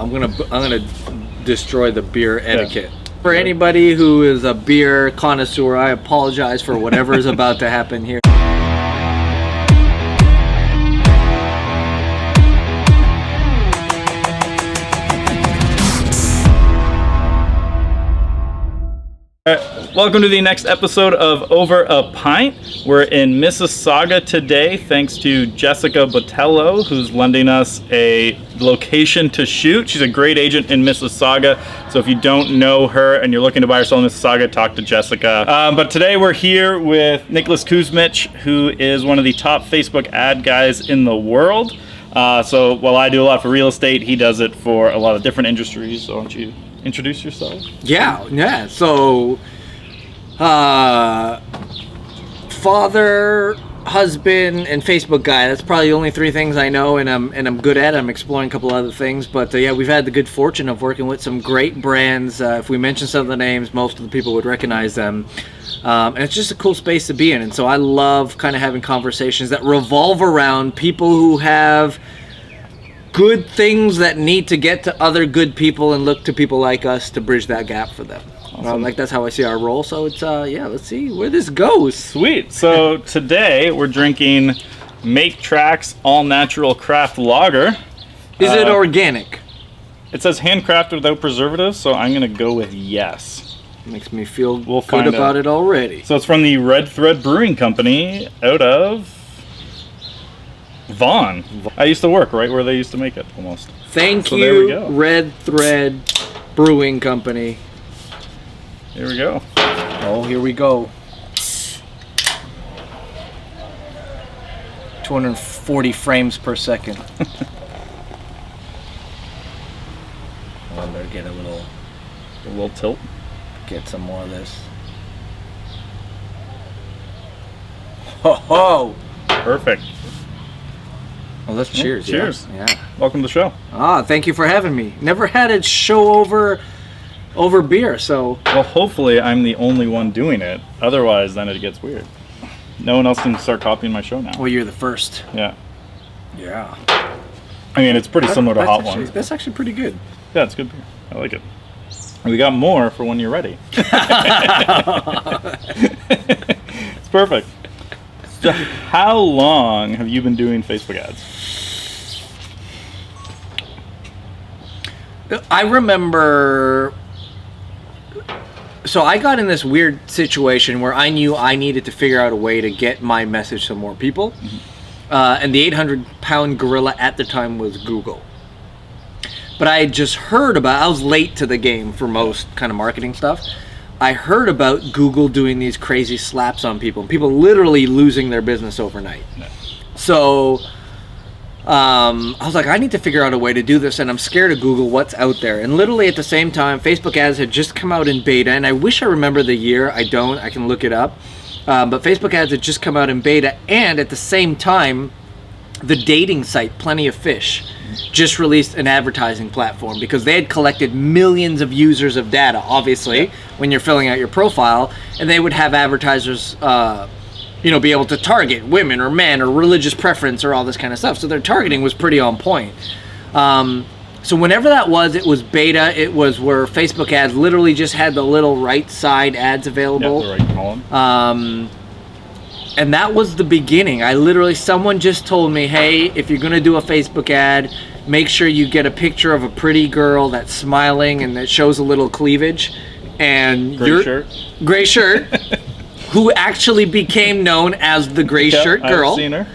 I'm gonna destroy the beer etiquette. For anybody who is a beer connoisseur, I apologize for whatever is about to happen here. Welcome to the next episode of Over a Pint. We're in Mississauga today thanks to Jessica Botelho, who's lending us a location to shoot. She's a great agent in Mississauga, so if you don't know her and you're looking to buy or sell in Mississauga, talk to Jessica. But today we're here with Nicholas Kusmich, who is one of the top Facebook ad guys in the world. So while I do a lot for real estate, he does it for a lot of different industries. So why don't you introduce yourself? Yeah. So, father, husband, and Facebook guy. That's probably the only three things I know, and I'm good at. I'm exploring a couple other things, but yeah, we've had the good fortune of working with some great brands. If we mention some of the names, most of the people would recognize them. And it's just a cool space to be in, and so I love kind of having conversations that revolve around people who have good things that need to get to other good people and look to people like us to bridge that gap for them. Awesome. Like that's how I see our role. So it's yeah, let's see where this goes. Sweet. So today we're drinking Make Tracks All Natural Craft Lager. Is it organic? It says handcrafted without preservatives, so I'm gonna go with yes. Makes me feel good about it already. So it's from the Red Thread Brewing Company out of Vaughan. I used to work right where they used to make it, almost. Thank so you, there we go. Red Thread Brewing Company. Here we go. Oh, here we go. 240 frames per second. I better get a little tilt. Get some more of this. Ho ho! Perfect. Well, let's cheers. Cheers. Yeah. Welcome to the show. Thank you for having me. Never had a show over beer, so. Well, hopefully I'm the only one doing it. Otherwise, then it gets weird. No one else can start copying my show now. Well, you're the first. Yeah. Yeah. I mean, it's pretty similar to Hot Ones. That's actually pretty good. Yeah, it's good beer. I like it. We got more for when you're ready. It's perfect. So how long have you been doing Facebook ads? I remember, so I got in this weird situation where I knew I needed to figure out a way to get my message to more people. Mm-hmm. And the 800-pound gorilla at the time was Google. But I had just heard about, I was late to the game for most kind of marketing stuff. I heard about Google doing these crazy slaps on people, people literally losing their business overnight. Yeah. So I was like, I need to figure out a way to do this, and I'm scared of Google, what's out there. And literally at the same time, Facebook ads had just come out in beta, and I wish I remember the year. I don't. I can look it up. But Facebook ads had just come out in beta, and at the same time, the dating site Plenty of Fish just released an advertising platform because they had collected millions of users of data, obviously, when you're filling out your profile, and they would have advertisers be able to target women or men or religious preference or all this kind of stuff. So their targeting was pretty on point. So whenever that was, it was beta. It was where Facebook ads literally just had the little right side ads available. Yeah, the right column. And that was the beginning. Someone just told me, hey, if you're going to do a Facebook ad, make sure you get a picture of a pretty girl that's smiling and that shows a little cleavage. And Gray shirt. Who actually became known as the gray shirt girl. I've seen her.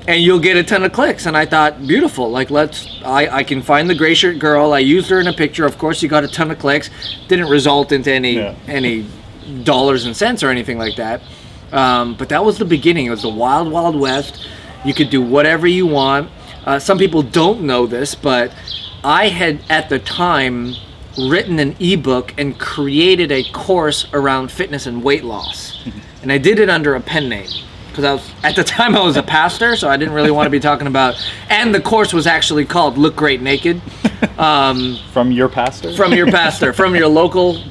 And you'll get a ton of clicks. And I thought, beautiful. Like, I can find the gray shirt girl. I used her in a picture. Of course, you got a ton of clicks. Didn't result into any dollars and cents or anything like that. But that was the beginning. It was the wild, wild west. You could do whatever you want. Some people don't know this, but I had, at the time, written an ebook and created a course around fitness and weight loss. And I did it under a pen name because at the time I was a pastor, so I didn't really want to be talking about, and the course was actually called Look Great Naked. From your pastor? From your pastor, from your local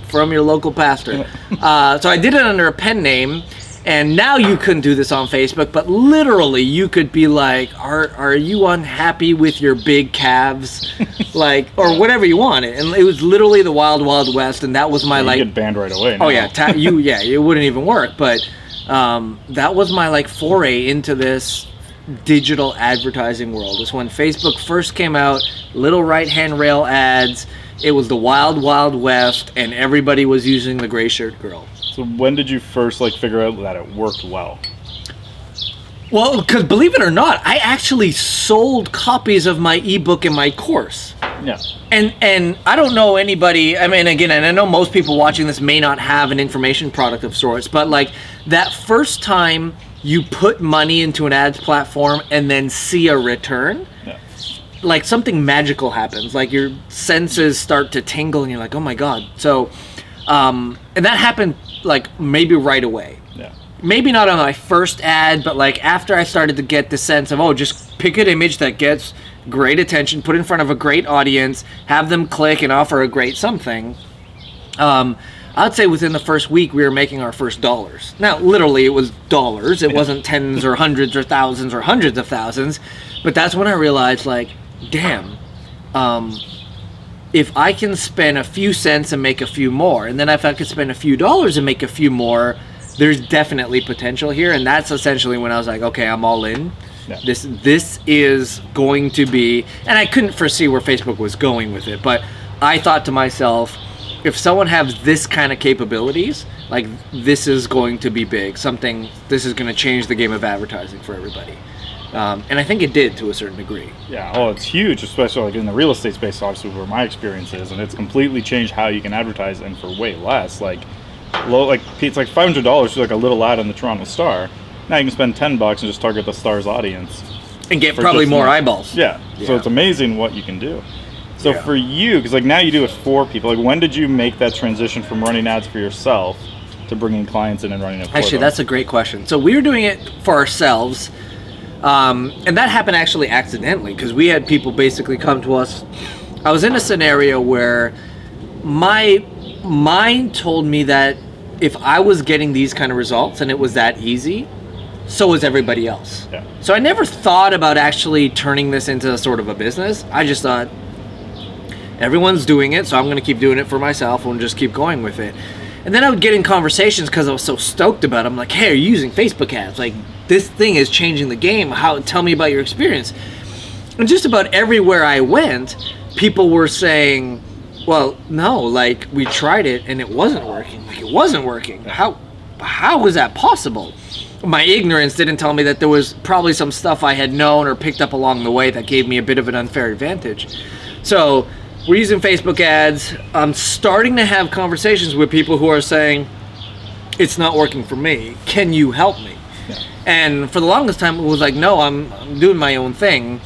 pastor. So I did it under a pen name, And now you couldn't do this on Facebook, but literally you could be like, are you unhappy with your big calves? Like, or whatever you wanted. And it was literally the wild, wild west. And that was my You get banned right away now. Oh yeah, it wouldn't even work. But that was my like foray into this digital advertising world. Is when Facebook first came out, little right-hand rail ads. It was the wild, wild west, and everybody was using the gray shirt girl. So when did you first like figure out that it worked well? Well, because believe it or not, I actually sold copies of my ebook and my course. Yeah. And I don't know anybody, I mean, again, and I know most people watching this may not have an information product of sorts, but like that first time you put money into an ads platform and then see a return, Yeah. like something magical happens. Like your senses start to tingle and you're like, oh my God. So, and that happened like maybe right away. Yeah. Maybe not on my first ad, but like after I started to get the sense of, oh, just pick an image that gets great attention, put it in front of a great audience, have them click and offer a great something. I'd say within the first week we were making our first dollars. Now, literally it was dollars. It wasn't tens or hundreds or thousands or hundreds of thousands. But that's when I realized like, damn, if I can spend a few cents and make a few more, and then if I could spend a few dollars and make a few more, there's definitely potential here. And that's essentially when I was like, okay, I'm all in. Yeah. This is going to be, and I couldn't foresee where Facebook was going with it, but I thought to myself, if someone has this kind of capabilities, like this is going to be big. This is going to change the game of advertising for everybody. And I think it did to a certain degree. Yeah, oh, it's huge, especially like in the real estate space, obviously where my experience is, and it's completely changed how you can advertise, and for way less. Like it's like $500 for like a little ad on the Toronto Star. Now you can spend $10 and just target the Star's audience And get probably more eyeballs. Yeah. So it's amazing what you can do. So for you, because like now you do it for people, like when did you make that transition from running ads for yourself to bringing clients in and running it for Actually, them? that's a great question. So we were doing it for ourselves. And that happened actually accidentally because we had people basically come to us. I was in a scenario where my mind told me that if I was getting these kind of results and it was that easy, so was everybody else. Yeah. So I never thought about actually turning this into sort of a business. I just thought everyone's doing it, so I'm going to keep doing it for myself and just keep going with it. And then I would get in conversations because I was so stoked about it. I'm like, hey, are you using Facebook ads? Like, this thing is changing the game. Tell me about your experience. And just about everywhere I went, people were saying, well, no, like, we tried it and it wasn't working. Like, it wasn't working. How was that possible? My ignorance didn't tell me that there was probably some stuff I had known or picked up along the way that gave me a bit of an unfair advantage. So we're using Facebook ads. I'm starting to have conversations with people who are saying, it's not working for me. Can you help me? Yeah. And for the longest time, it was like, no, I'm doing my own thing.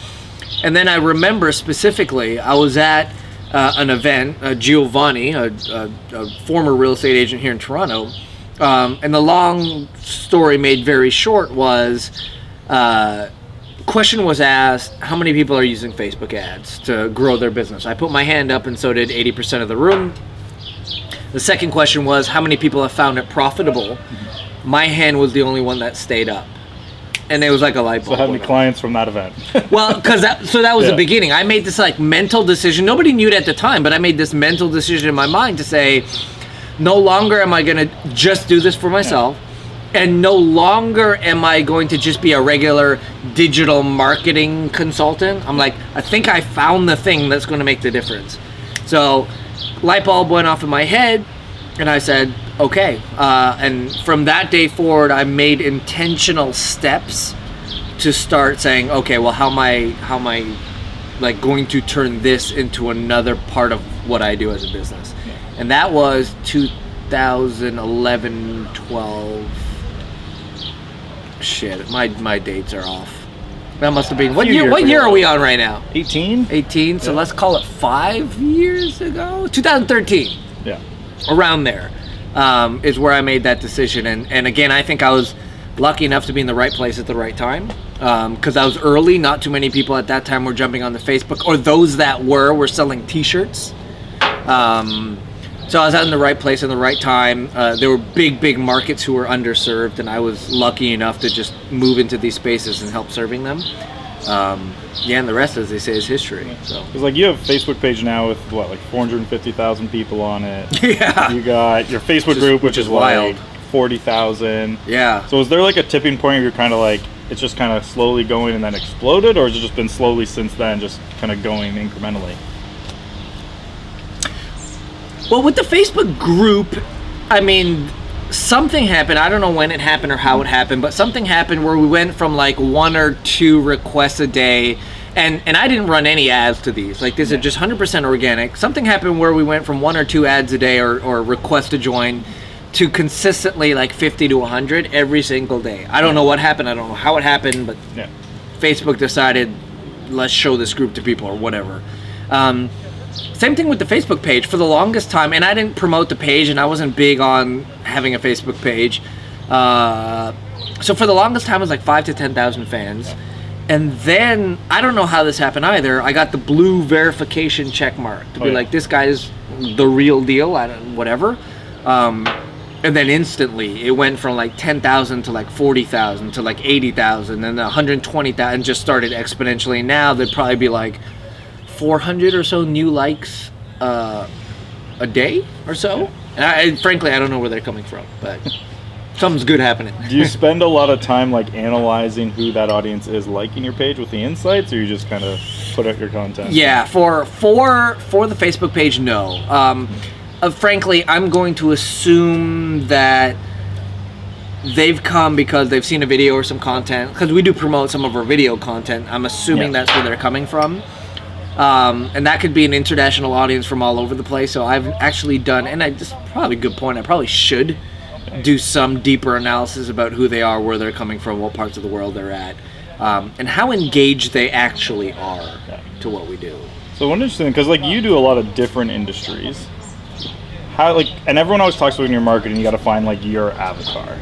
And then I remember specifically, I was at an event, Giovanni, a former real estate agent here in Toronto. And the long story made very short was, question was asked, how many people are using Facebook ads to grow their business? I put my hand up and so did 80% of the room. The second question was, how many people have found it profitable? My hand was the only one that stayed up. And it was like a light bulb. So how many clients from that event? Well, because that was the beginning. I made this like mental decision. Nobody knew it at the time, but I made this mental decision in my mind to say, no longer am I going to just do this for myself. Yeah. And no longer am I going to just be a regular digital marketing consultant. I'm like, I think I found the thing that's going to make the difference. So light bulb went off in my head and I said, okay. And from that day forward, I made intentional steps to start saying, okay, well, how am I like going to turn this into another part of what I do as a business? Yeah. And that was 2011, 12. Shit, my dates are off. That must have been, what year are we on right now? 18? 18, so let's call it 5 years ago? 2013. Yeah. Around there is where I made that decision. And again, I think I was lucky enough to be in the right place at the right time. Because I was early, not too many people at that time were jumping on the Facebook, or those that were selling t-shirts. So I was out in the right place in the right time. There were big markets who were underserved, and I was lucky enough to just move into these spaces and help serving them. And the rest, as they say, is history. So, because like you have a Facebook page now with what, like 450,000 people on it. Yeah. You got your Facebook group, which is wild, like 40,000. Yeah. So is there like a tipping point where you're kind of like it's just kind of slowly going and then exploded, or has it just been slowly since then, just kind of going incrementally? Well, with the Facebook group, I mean, something happened. I don't know when it happened or how it happened, but something happened where we went from like 1 or 2 requests a day, and I didn't run any ads to these. Like, these are just 100% organic. Something happened where we went from 1 or 2 ads a day or requests to join to consistently like 50 to 100 every single day. I don't know what happened. I don't know how it happened, but Facebook decided, let's show this group to people or whatever. Same thing with the Facebook page. For the longest time, and I didn't promote the page, and I wasn't big on having a Facebook page. So for the longest time, it was like 5,000 to 10,000 fans. And then, I don't know how this happened either, I got the blue verification check mark to be like, this guy's the real deal, whatever. And then instantly, it went from like 10,000 to like 40,000 to like 80,000, and 120,000, just started exponentially. Now there'd probably be like 400 or so new likes a day or so. And frankly, I don't know where they're coming from, but something's good happening. Do you spend a lot of time like analyzing who that audience is liking your page with the insights, or you just kind of put out your content? Yeah, for the Facebook page, no. Frankly, I'm going to assume that they've come because they've seen a video or some content, because we do promote some of our video content. I'm assuming that's where they're coming from. And that could be an international audience from all over the place. So I've actually done, and this is probably a good point, I probably should do some deeper analysis about who they are, where they're coming from, what parts of the world they're at, and how engaged they actually are to what we do. So one interesting, because like you do a lot of different industries. How, like, and everyone always talks about in your marketing, you got to find like your avatar.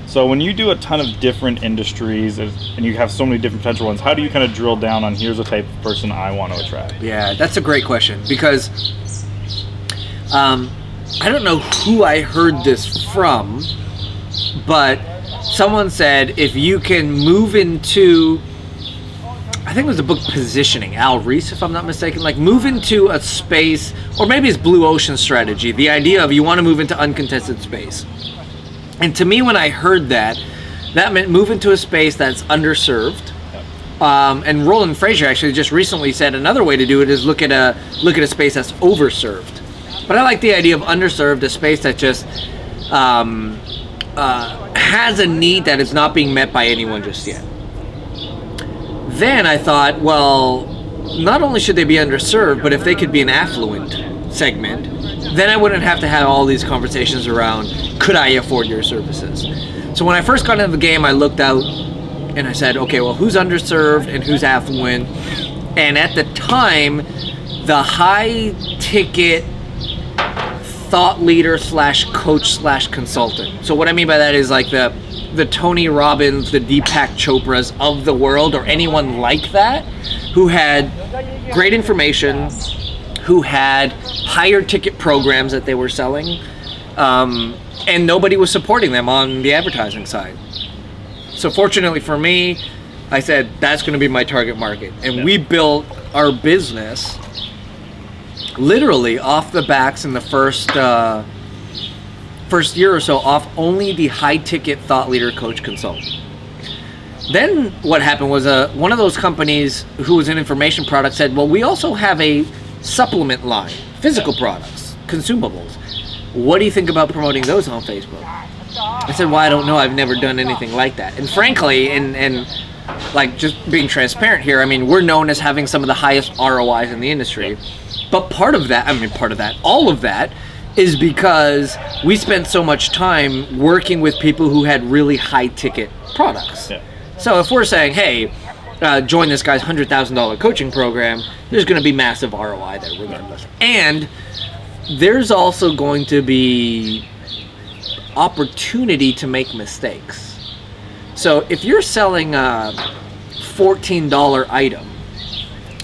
So when you do a ton of different industries and you have so many different potential ones, how do you kind of drill down on here's the type of person I want to attract? Yeah, that's a great question, because I don't know who I heard this from, but someone said if you can move into, I think it was the book Positioning, Al Reese, if I'm not mistaken, like move into a space, or maybe it's Blue Ocean Strategy, the idea of you want to move into uncontested space. And to me, when I heard that meant move into a space that's underserved. And Roland Fraser actually just recently said another way to do it is look at a space that's overserved. But I like the idea of underserved, a space that just has a need that is not being met by anyone just yet. Then I thought, well, not only should they be underserved, but if they could be an affluent segment, then I wouldn't have to have all these conversations around, could I afford your services? So when I first got into the game, I looked out and I said, okay, well, who's underserved and who's affluent? And at the time, the high ticket thought leader / coach / consultant. So what I mean by that is like the Tony Robbins, the Deepak Chopras of the world, or anyone like that, who had great information, who had higher ticket programs that they were selling, and nobody was supporting them on the advertising side. So fortunately for me, I said, that's going to be my target market. And we built our business literally off the backs in the first year or so off only the high ticket thought leader coach consultant. Then what happened was one of those companies who was in information product said, well, we also have a supplement line, physical products, consumables. What do you think about promoting those on Facebook? I said, well, I don't know. I've never done anything like that. And frankly, and like just being transparent here, I mean, we're known as having some of the highest ROIs in the industry. But all of that is because we spent so much time working with people who had really high ticket products. Yeah. So if we're saying, hey, join this guy's $100,000 coaching program, there's going to be massive ROI there regardless. And there's also going to be opportunity to make mistakes. So if you're selling a $14 item,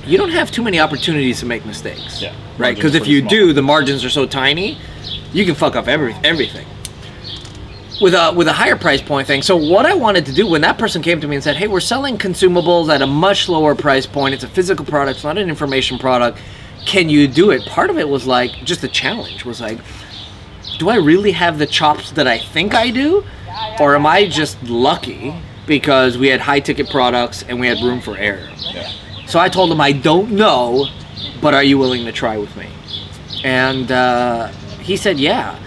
you don't have too many opportunities to make mistakes, right? Because if you do, the margins are so tiny you can fuck up everything. With a higher price point thing. So what I wanted to do when that person came to me and said, hey, we're selling consumables at a much lower price point. It's a physical product. It's not an information product. Can you do it? Part of it was like, just a challenge was like, do I really have the chops that I think I do? Or am I just lucky because we had high ticket products and we had room for error? Yeah. So I told him, I don't know, but are you willing to try with me? And he said, yeah.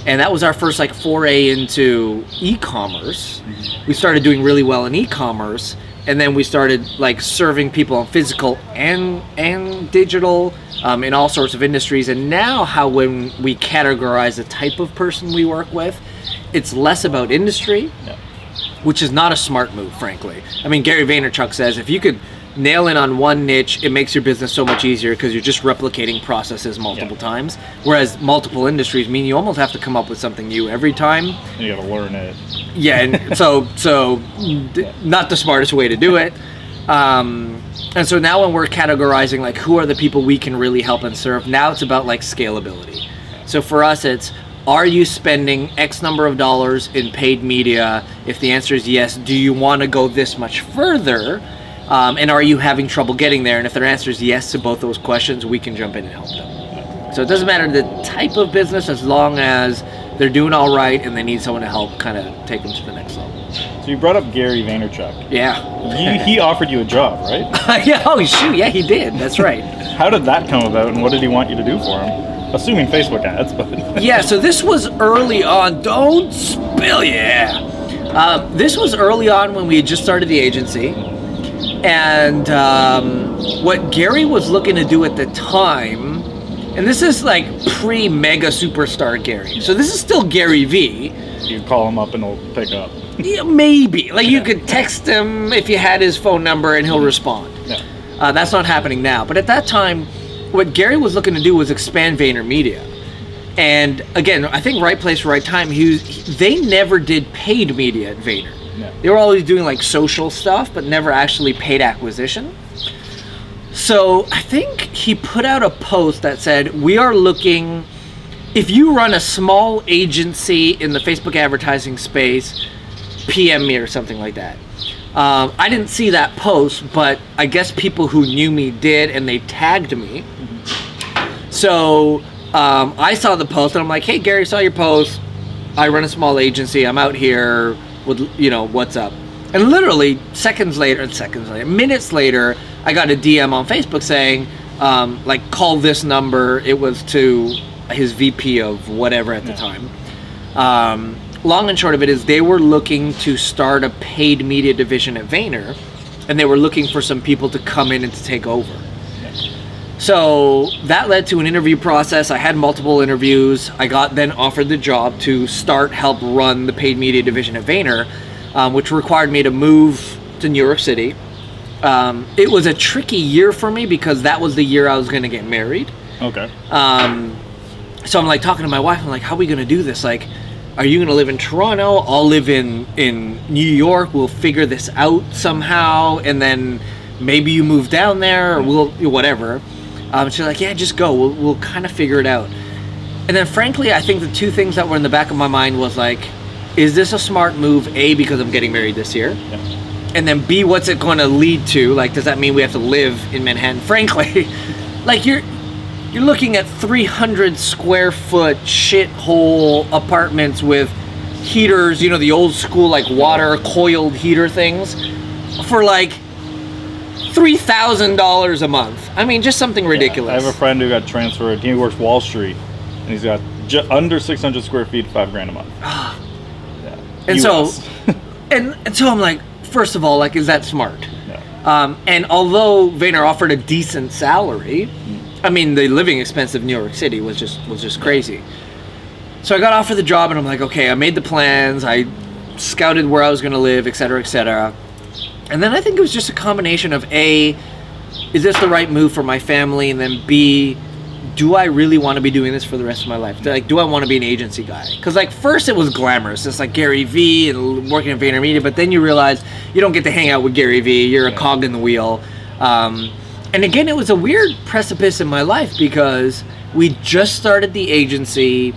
And that was our first like foray into e-commerce. We started doing really well in e-commerce, and then we started like serving people on physical and digital in all sorts of industries. And now how when we categorize the type of person we work with, it's less about industry, which is not a smart move, frankly. I mean, Gary Vaynerchuk says if you could nail in on one niche, it makes your business so much easier because you're just replicating processes multiple times. Whereas multiple industries mean you almost have to come up with something new every time. And you got to learn it. Yeah, and so not the smartest way to do it. And so now when we're categorizing like who are the people we can really help and serve, now it's about like scalability. So for us, it's, are you spending X number of dollars in paid media? If the answer is yes, do you want to go this much further? And are you having trouble getting there? And if their answer is yes to both those questions, we can jump in and help them. So it doesn't matter the type of business as long as they're doing all right and they need someone to help kind of take them to the next level. So you brought up Gary Vaynerchuk. Yeah. He offered you a job, right? Yeah, oh shoot, yeah, he did. That's right. How did that come about, and what did he want you to do for him? Assuming Facebook ads, but... Yeah, so this was early on. Don't spill, yeah. This was early on when we had just started the agency. And what Gary was looking to do at the time, and this is like pre-mega superstar Gary. So this is still Gary V. You call him up and he'll pick up. Yeah, maybe. Like you could text him if you had his phone number and he'll respond. Yeah. That's not happening now. But at that time, what Gary was looking to do was expand VaynerMedia. And again, I think right place, right time. They never did paid media at Vayner. Yeah. They were always doing like social stuff, but never actually paid acquisition. So I think he put out a post that said, we are looking, if you run a small agency in the Facebook advertising space, PM me or something like that. I didn't see that post, but I guess people who knew me did, and they tagged me. So I saw the post and I'm like, hey Gary, saw your post. I run a small agency. I'm out here with, what's up? And literally minutes later, I got a DM on Facebook saying, like, call this number. It was to his VP of whatever at the time. Long and short of it is they were looking to start a paid media division at Vayner, and they were looking for some people to come in and to take over. So that led to an interview process. I had multiple interviews. I got then offered the job to help run the paid media division at Vayner, which required me to move to New York City. It was a tricky year for me because that was the year I was going to get married. Okay. So I'm like talking to my wife. I'm like, how are we going to do this? Like, are you going to live in Toronto? I'll live in New York. We'll figure this out somehow. And then maybe you move down there or we'll, whatever. She's like, yeah, just go. We'll kind of figure it out. And then frankly, I think the two things that were in the back of my mind was like, is this a smart move? A, because I'm getting married this year. Yeah. And then B, what's it going to lead to? Like, does that mean we have to live in Manhattan? Frankly, like you're looking at 300 square foot shithole apartments with heaters, the old school like water coiled heater things for like $3,000 a month. I mean, just something ridiculous. Yeah, I have a friend who got transferred. He works Wall Street, and he's got under 600 square feet, $5,000 a month. Yeah. And US. so, and so I'm like, first of all, like, is that smart? Yeah. And although Vayner offered a decent salary, I mean, the living expense of New York City was just crazy. So I got offered the job, and I'm like, okay, I made the plans. I scouted where I was going to live, et cetera, et cetera. And then I think it was just a combination of A, is this the right move for my family? And then B, do I really want to be doing this for the rest of my life? Like, do I want to be an agency guy? Because like first it was glamorous. It's like Gary V and working at VaynerMedia, but then you realize you don't get to hang out with Gary V. You're a cog in the wheel. And again, it was a weird precipice in my life because we just started the agency.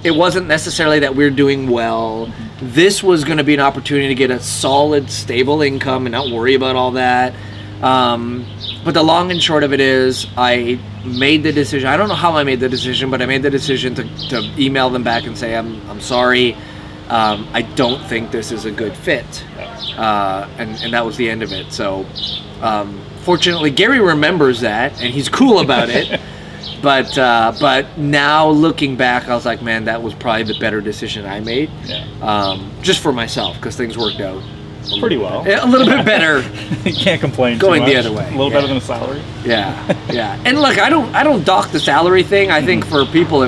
It wasn't necessarily that we're doing well. This was going to be an opportunity to get a solid, stable income and not worry about all that. But the long and short of it is, I made the decision. I don't know how I made the decision, but I made the decision to email them back and say, I'm sorry. I don't think this is a good fit. And that was the end of it. So fortunately, Gary remembers that, and he's cool about it. But now looking back, I was like, man, that was probably the better decision I made. Just for myself, because things worked out pretty well. A little bit better. You can't complain going too much. the other way. A little better than a salary. Yeah. And look, I don't dock the salary thing. I think for people,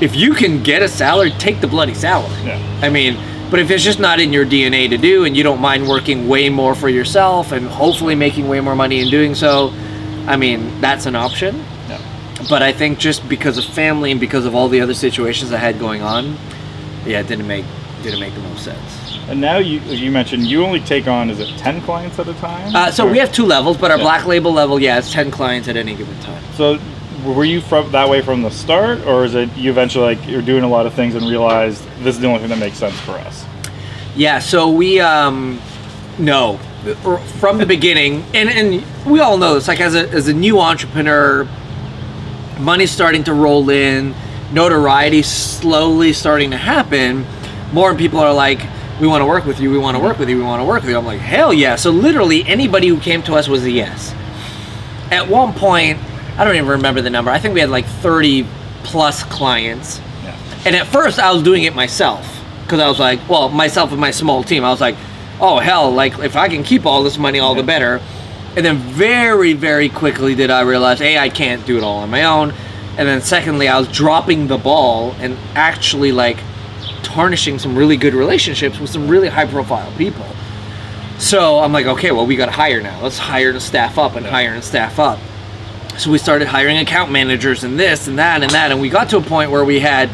if you can get a salary, take the bloody salary. I mean, but if it's just not in your DNA to do, and you don't mind working way more for yourself and hopefully making way more money in doing so, I mean, that's an option. But I think just because of family and because of all the other situations I had going on, it didn't make the most sense. And now you mentioned you only take on, is it 10 clients at a time? So we have 2 levels, but our black label level, it's 10 clients at any given time. So were you that way from the start, or is it you eventually you're doing a lot of things and realized this is the only thing that makes sense for us? Yeah, so we no, from the beginning, and we all know this, like as a new entrepreneur, money's starting to roll in, notoriety slowly starting to happen, more people are like, we want to work with you, we want to work with you, we want to work with you. I'm like, hell yeah. So literally anybody who came to us was a yes. At one point, I don't even remember the number, I think we had like 30 plus clients. And at first I was doing it myself, because I was like, well, myself and my small team, I was like, oh hell, like if I can keep all this money, all the better. And then very, very quickly did I realize, A, I can't do it all on my own. And then secondly, I was dropping the ball and actually like tarnishing some really good relationships with some really high profile people. So I'm like, okay, well, we got to hire now. Let's hire and staff up and hire and staff up. So we started hiring account managers and this and that and that. And we got to a point where we had,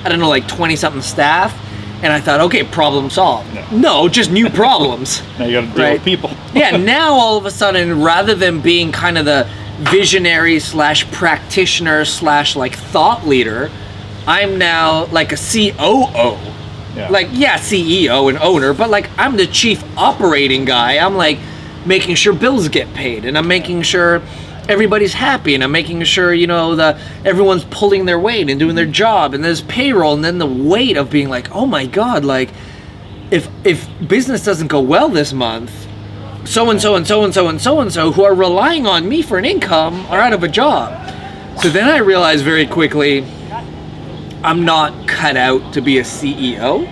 I don't know, like 20 something staff. And I thought, okay, problem solved. No, just new problems. Now you got to deal with people. Now all of a sudden, rather than being kind of the visionary / practitioner / like thought leader, I'm now like a COO. Like, CEO and owner, but like I'm the chief operating guy. I'm like making sure bills get paid, and I'm making sure everybody's happy, and I'm making sure, everyone's pulling their weight and doing their job, and there's payroll, and then the weight of being like, oh my God, like if business doesn't go well this month, so-and-so and so-and-so and so-and-so who are relying on me for an income are out of a job. So then I realized very quickly, I'm not cut out to be a CEO.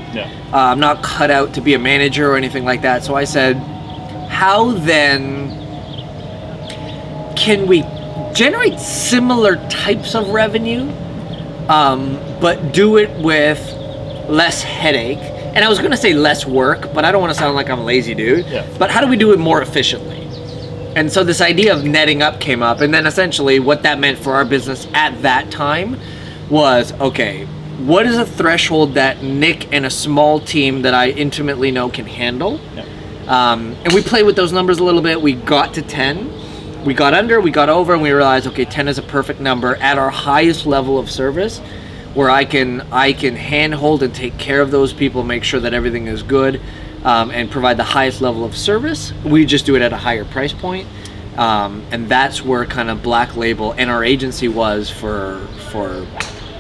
I'm not cut out to be a manager or anything like that. So I said, how then can we generate similar types of revenue, but do it with less headache? And I was going to say less work, but I don't want to sound like I'm a lazy dude. But how do we do it more efficiently? And so this idea of netting up came up. And then essentially what that meant for our business at that time was, okay, what is a threshold that Nick and a small team that I intimately know can handle? And we played with those numbers a little bit. We got to 10. We got under, we got over, and we realized, okay, 10 is a perfect number at our highest level of service, where I can handhold and take care of those people, make sure that everything is good, and provide the highest level of service. We just do it at a higher price point, and that's where kind of Black Label and our agency was for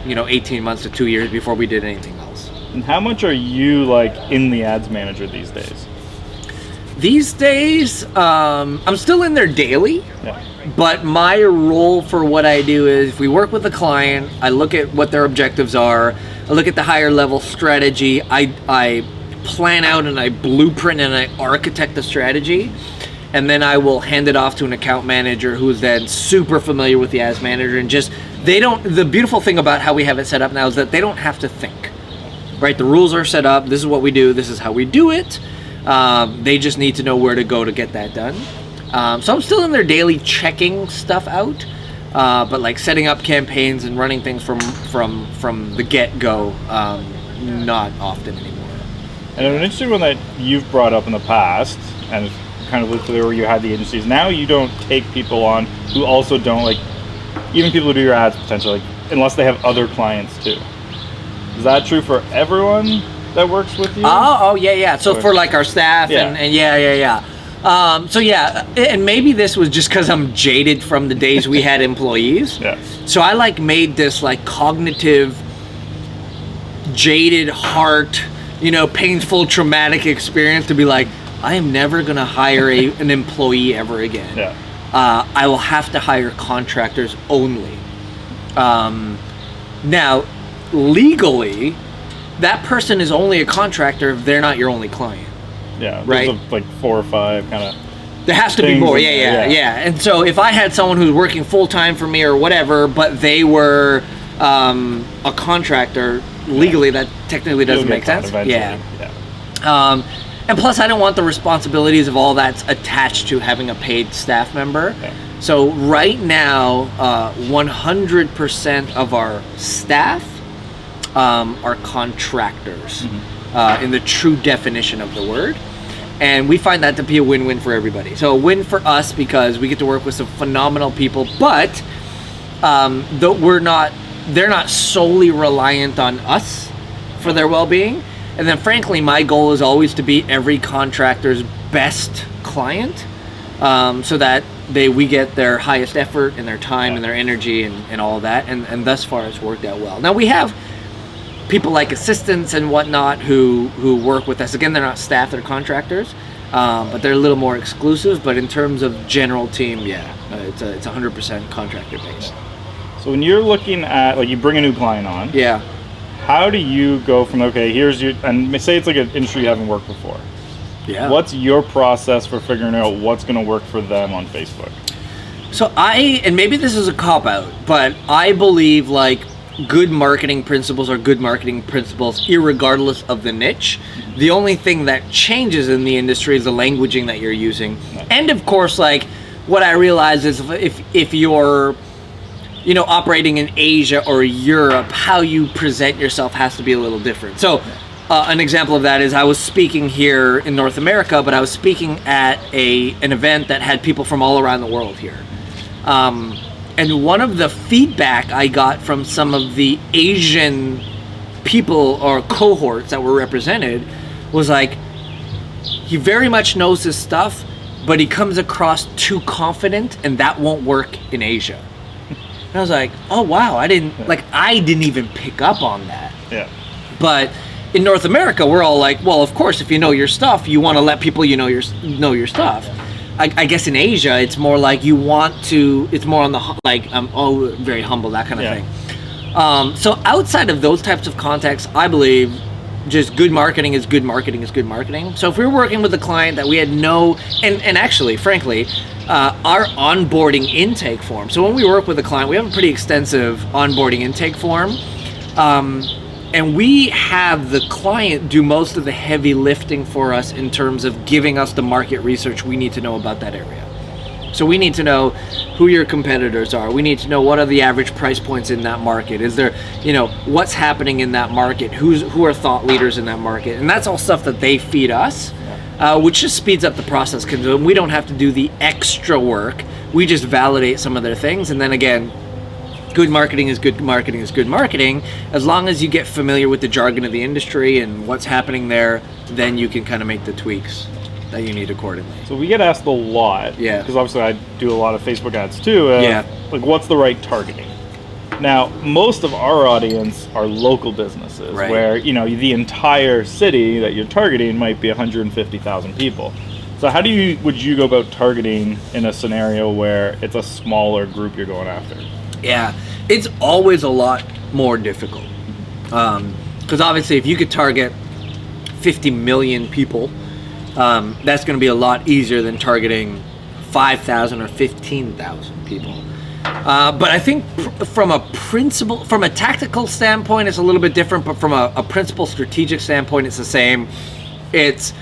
18 months to 2 years before we did anything else. And how much are you like in the ads manager these days? These days, I'm still in there daily, but my role for what I do is, if we work with a client, I look at what their objectives are, I look at the higher level strategy, I plan out and I blueprint and I architect the strategy, and then I will hand it off to an account manager who is then super familiar with the ads manager, and the beautiful thing about how we have it set up now is that they don't have to think, right? The rules are set up, this is what we do, this is how we do it. They just need to know where to go to get that done. So I'm still in there daily checking stuff out, but like setting up campaigns and running things from the get-go, not often anymore. And an interesting one that you've brought up in the past, and kind of literally where you had the agencies, now you don't take people on who also don't, like, even people who do your ads potentially, like, unless they have other clients too. Is that true for everyone that works with you? Oh, yeah. So for like our staff and yeah. So yeah, and maybe this was just because I'm jaded from the days we had employees. Yeah. So I like made this like cognitive, jaded heart, painful, traumatic experience to be like, I am never gonna hire an employee ever again. Yeah. I will have to hire contractors only. Now, legally, that person is only a contractor if they're not your only client. Yeah. Right. There's like 4 or 5 kind of. There has to be more. Yeah. And so if I had someone who's working full time for me or whatever, but they were a contractor, legally that technically doesn't make sense. Yeah. And plus, I don't want the responsibilities of all that's attached to having a paid staff member. Yeah. So right now, 100% of our staff are contractors in the true definition of the word. And we find that to be a win-win for everybody. So a win for us because we get to work with some phenomenal people, but they're not solely reliant on us for their well-being. And then frankly, my goal is always to be every contractor's best client, so that we get their highest effort and their time and their energy and all of that. And thus far it's worked out well. Now we have people like assistants and whatnot who work with us. Again, they're not staff, they're contractors, but they're a little more exclusive. But in terms of general team, it's 100% contractor based. So when you're looking at, like, you bring a new client on. Yeah. How do you go from, okay, here's your, and say it's like an industry you haven't worked before. Yeah. What's your process for figuring out what's going to work for them on Facebook? So and maybe this is a cop-out, but I believe like good marketing principles are good marketing principles irregardless of the niche. The only thing that changes in the industry is the languaging that you're using. And of course, like, what I realize is if you're operating in Asia or Europe, how you present yourself has to be a little different. So an example of that is I was speaking here in North America, but I was speaking at an event that had people from all around the world here. And one of the feedback I got from some of the Asian people or cohorts that were represented was like, he very much knows his stuff, but he comes across too confident, and that won't work in Asia. And I was like, oh wow, I didn't even pick up on that. Yeah. But in North America, we're all like, well, of course, if you know your stuff, you want to let people know your stuff. I guess in Asia, it's more like it's more on the, like, very humble, that kind of thing. So outside of those types of contexts, I believe just good marketing is good marketing is good marketing. So if we were working with a client that we had and actually, frankly, our onboarding intake form. So when we work with a client, we have a pretty extensive onboarding intake form. And we have the client do most of the heavy lifting for us in terms of giving us the market research we need to know about that area. So we need to know who your competitors are. We need to know what are the average price points in that market. Is there, what's happening in that market? Who are thought leaders in that market? And that's all stuff that they feed us, which just speeds up the process because we don't have to do the extra work. We just validate some of their things. And then again, good marketing is good marketing is good marketing. As long as you get familiar with the jargon of the industry and what's happening there, then you can kind of make the tweaks that you need accordingly. So we get asked a lot, because obviously I do a lot of Facebook ads too, like, what's the right targeting? Now, most of our audience are local businesses, where, the entire city that you're targeting might be 150,000 people. So how would you go about targeting in a scenario where it's a smaller group you're going after? Yeah, it's always a lot more difficult. Because obviously if you could target 50 million people, that's going to be a lot easier than targeting 5,000 or 15,000 people. But I think from a tactical standpoint, it's a little bit different, but from a principal strategic standpoint, it's the same. It's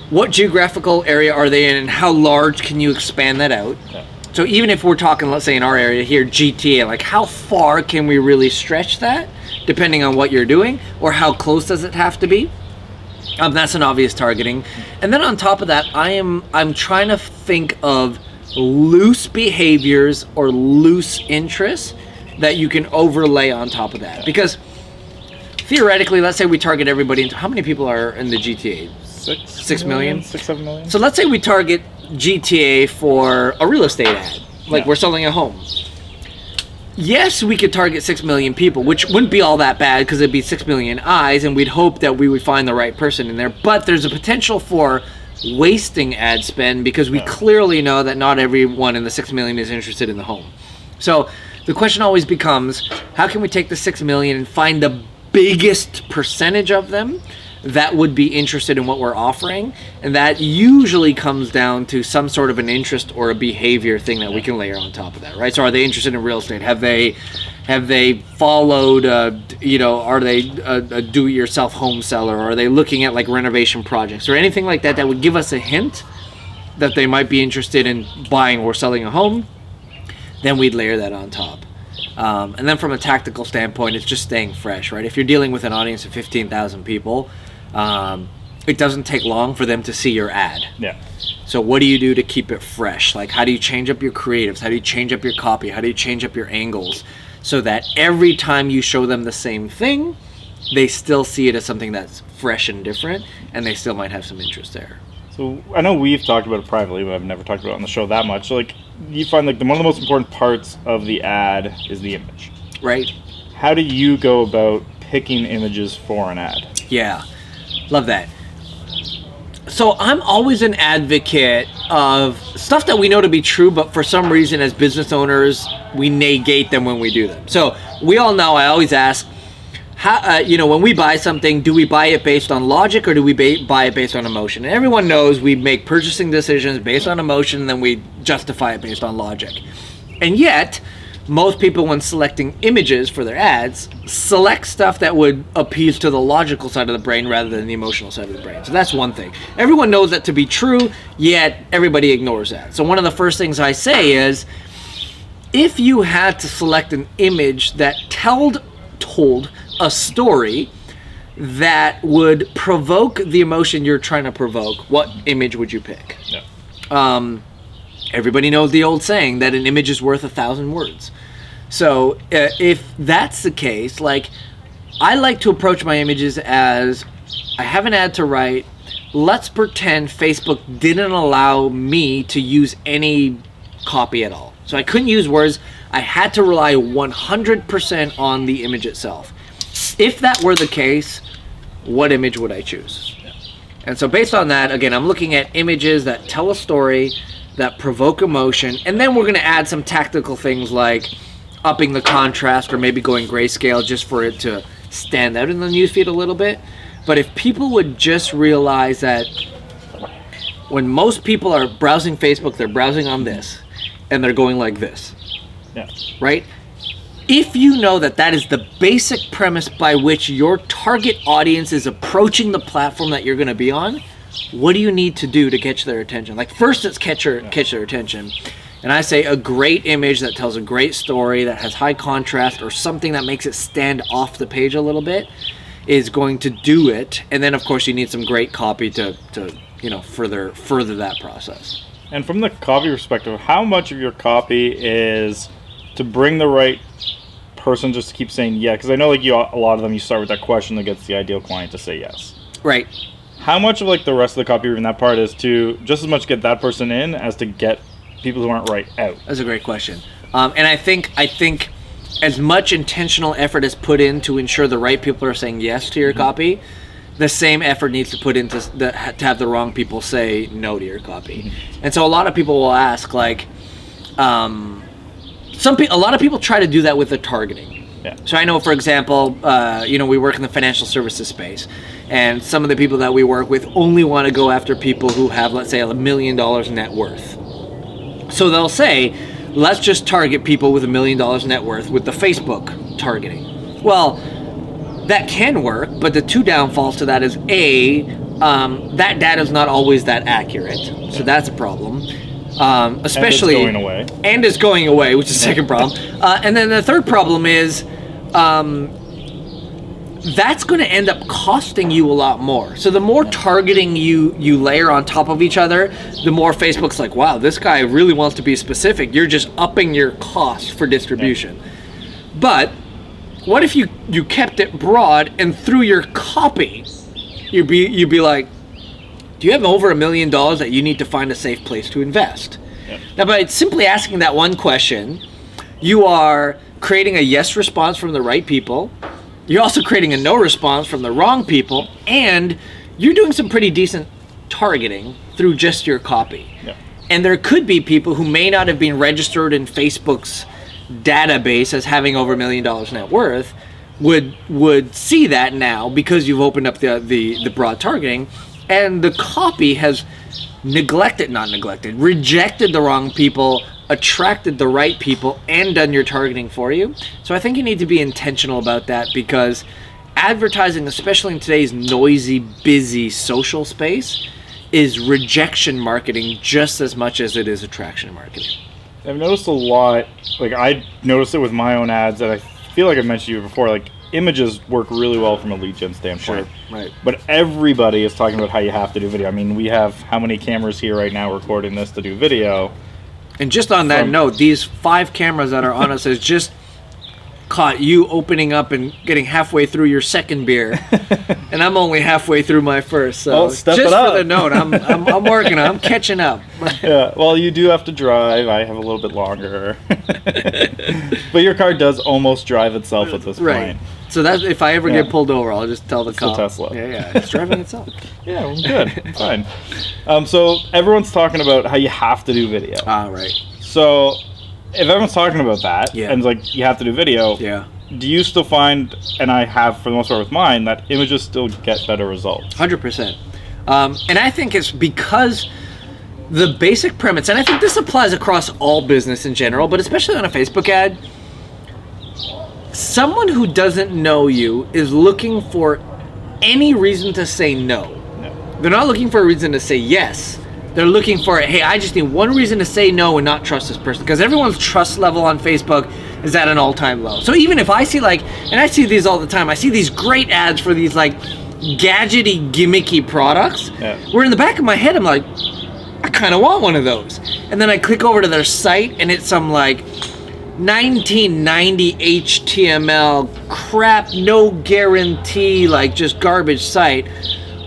what geographical area are they in and how large can you expand that out? Okay. So even if we're talking, let's say in our area here, GTA, like how far can we really stretch that depending on what you're doing, or how close does it have to be? That's an obvious targeting. And then on top of that, I'm trying to think of loose behaviors or loose interests that you can overlay on top of that. Because theoretically, let's say we target everybody into, how many people are in the GTA? 6 million? 7 million. So let's say we target GTA for a real estate ad, like we're selling a home. Yes, we could target 6 million people, which wouldn't be all that bad because it'd be 6 million eyes, and we'd hope that we would find the right person in there. But there's a potential for wasting ad spend because we clearly know that not everyone in the 6 million is interested in the home. So the question always becomes, how can we take the 6 million and find the biggest percentage of them that would be interested in what we're offering? And that usually comes down to some sort of an interest or a behavior thing that we can layer on top of that, right? So are they interested in real estate? Have they followed, are they a do-it-yourself home seller? Or are they looking at like renovation projects or anything like that that would give us a hint that they might be interested in buying or selling a home? Then we'd layer that on top. And then from a tactical standpoint, it's just staying fresh, right? If you're dealing with an audience of 15,000 people, it doesn't take long for them to see your ad. Yeah. So what do you do to keep it fresh? Like, how do you change up your creatives? How do you change up your copy? How do you change up your angles so that every time you show them the same thing, they still see it as something that's fresh and different, and they still might have some interest there. So I know we've talked about it privately, but I've never talked about it on the show that much. So like, you find like one of the most important parts of the ad is the image. Right. How do you go about picking images for an ad? Yeah, love that. So I'm always an advocate of stuff that we know to be true, but for some reason as business owners, we negate them when we do them. So we all know, I always ask, how, when we buy something, do we buy it based on logic or do we buy it based on emotion? And everyone knows we make purchasing decisions based on emotion, and then we justify it based on logic. And yet, most people, when selecting images for their ads, select stuff that would appease to the logical side of the brain rather than the emotional side of the brain. So that's one thing. Everyone knows that to be true, yet everybody ignores that. So one of the first things I say is, if you had to select an image that told a story that would provoke the emotion you're trying to provoke, what image would you pick? Yeah. Everybody knows the old saying that an image is worth 1,000 words. So if that's the case, like, I like to approach my images as, I have an ad to write, let's pretend Facebook didn't allow me to use any copy at all. So I couldn't use words. I had to rely 100% on the image itself. If that were the case, what image would I choose? And so based on that, again, I'm looking at images that tell a story, that provoke emotion, and then we're going to add some tactical things like upping the contrast or maybe going grayscale just for it to stand out in the newsfeed a little bit. But if people would just realize that when most people are browsing Facebook, they're browsing on this, and they're going like this. Yeah. Right? If you know that that is the basic premise by which your target audience is approaching the platform that you're going to be on, what do you need to do to catch their attention? Like, first it's catch their attention. And I say a great image that tells a great story, that has high contrast, or something that makes it stand off the page a little bit, is going to do it. And then, of course, you need some great copy to further that process. And from the copy perspective, how much of your copy is to bring the right person just to keep saying yeah? Because I know, like, a lot of them, you start with that question that gets the ideal client to say yes. Right. How much of, like, the rest of the copy, even that part, is to just as much get that person in as to get people who aren't right out? That's a great question. And I think as much intentional effort is put in to ensure the right people are saying yes to your copy, the same effort needs to put into to have the wrong people say no to your copy. And so a lot of people will ask, like, a lot of people try to do that with the targeting. Yeah. So I know, for example, we work in the financial services space, and some of the people that we work with only want to go after people who have, let's say, $1 million net worth. So they'll say, let's just target people with $1 million net worth with the Facebook targeting. Well, that can work, but the two downfalls to that is that data is not always that accurate. So that's a problem. Especially, and it's going away, which is the second problem. And then the third problem is that's going to end up costing you a lot more. So the more targeting you layer on top of each other, the more Facebook's like, wow, this guy really wants to be specific. You're just upping your cost for distribution. But What if you kept it broad, and through your copy, you'd be like, do you have over $1 million that you need to find a safe place to invest? Yep. Now, by simply asking that one question, you are creating a yes response from the right people. You're also creating a no response from the wrong people, and you're doing some pretty decent targeting through just your copy. Yep. And there could be people who may not have been registered in Facebook's database as having over $1 million net worth would see that now because you've opened up the broad targeting, and the copy has rejected the wrong people, attracted the right people, and done your targeting for you. So I think you need to be intentional about that, because advertising, especially in today's noisy, busy social space, is rejection marketing just as much as it is attraction marketing. I've noticed a lot, like I noticed it with my own ads, and I feel like I mentioned to you before, like images work really well from a lead gen standpoint. Sure, right. But everybody is talking about how you have to do video. I mean, we have how many cameras here right now recording this to do video? And just on that note, these 5 cameras that are on us has just caught you opening up and getting halfway through your second beer, and I'm only halfway through my first. So well, step just it up. for the note, I'm working on. I'm catching up. Yeah. Well, you do have to drive. I have a little bit longer, but your car does almost drive itself at this Right. point. So that's if I ever get pulled over, I'll just tell the It's cop. a Tesla. Yeah, it's driving itself. Yeah, well, good. Fine. So everyone's talking about how you have to do video. Right. So if everyone's talking about that, Yeah. and like you have to do video, Yeah. do you still find, and I have for the most part with mine, that images still get better results? 100%. And I think it's because the basic premise, and I think this applies across all business in general, but especially on a Facebook ad, someone who doesn't know you is looking for any reason to say no. They're not looking for a reason to say yes. They're looking for, hey, I just need one reason to say no and not trust this person. Because everyone's trust level on Facebook is at an all-time low. So even if I see and I see these all the time, I see these great ads for these gadgety, gimmicky products, where in the back of my head I'm like, I kind of want one of those. And then I click over to their site, and it's some 1990 HTML crap, no guarantee, just garbage site.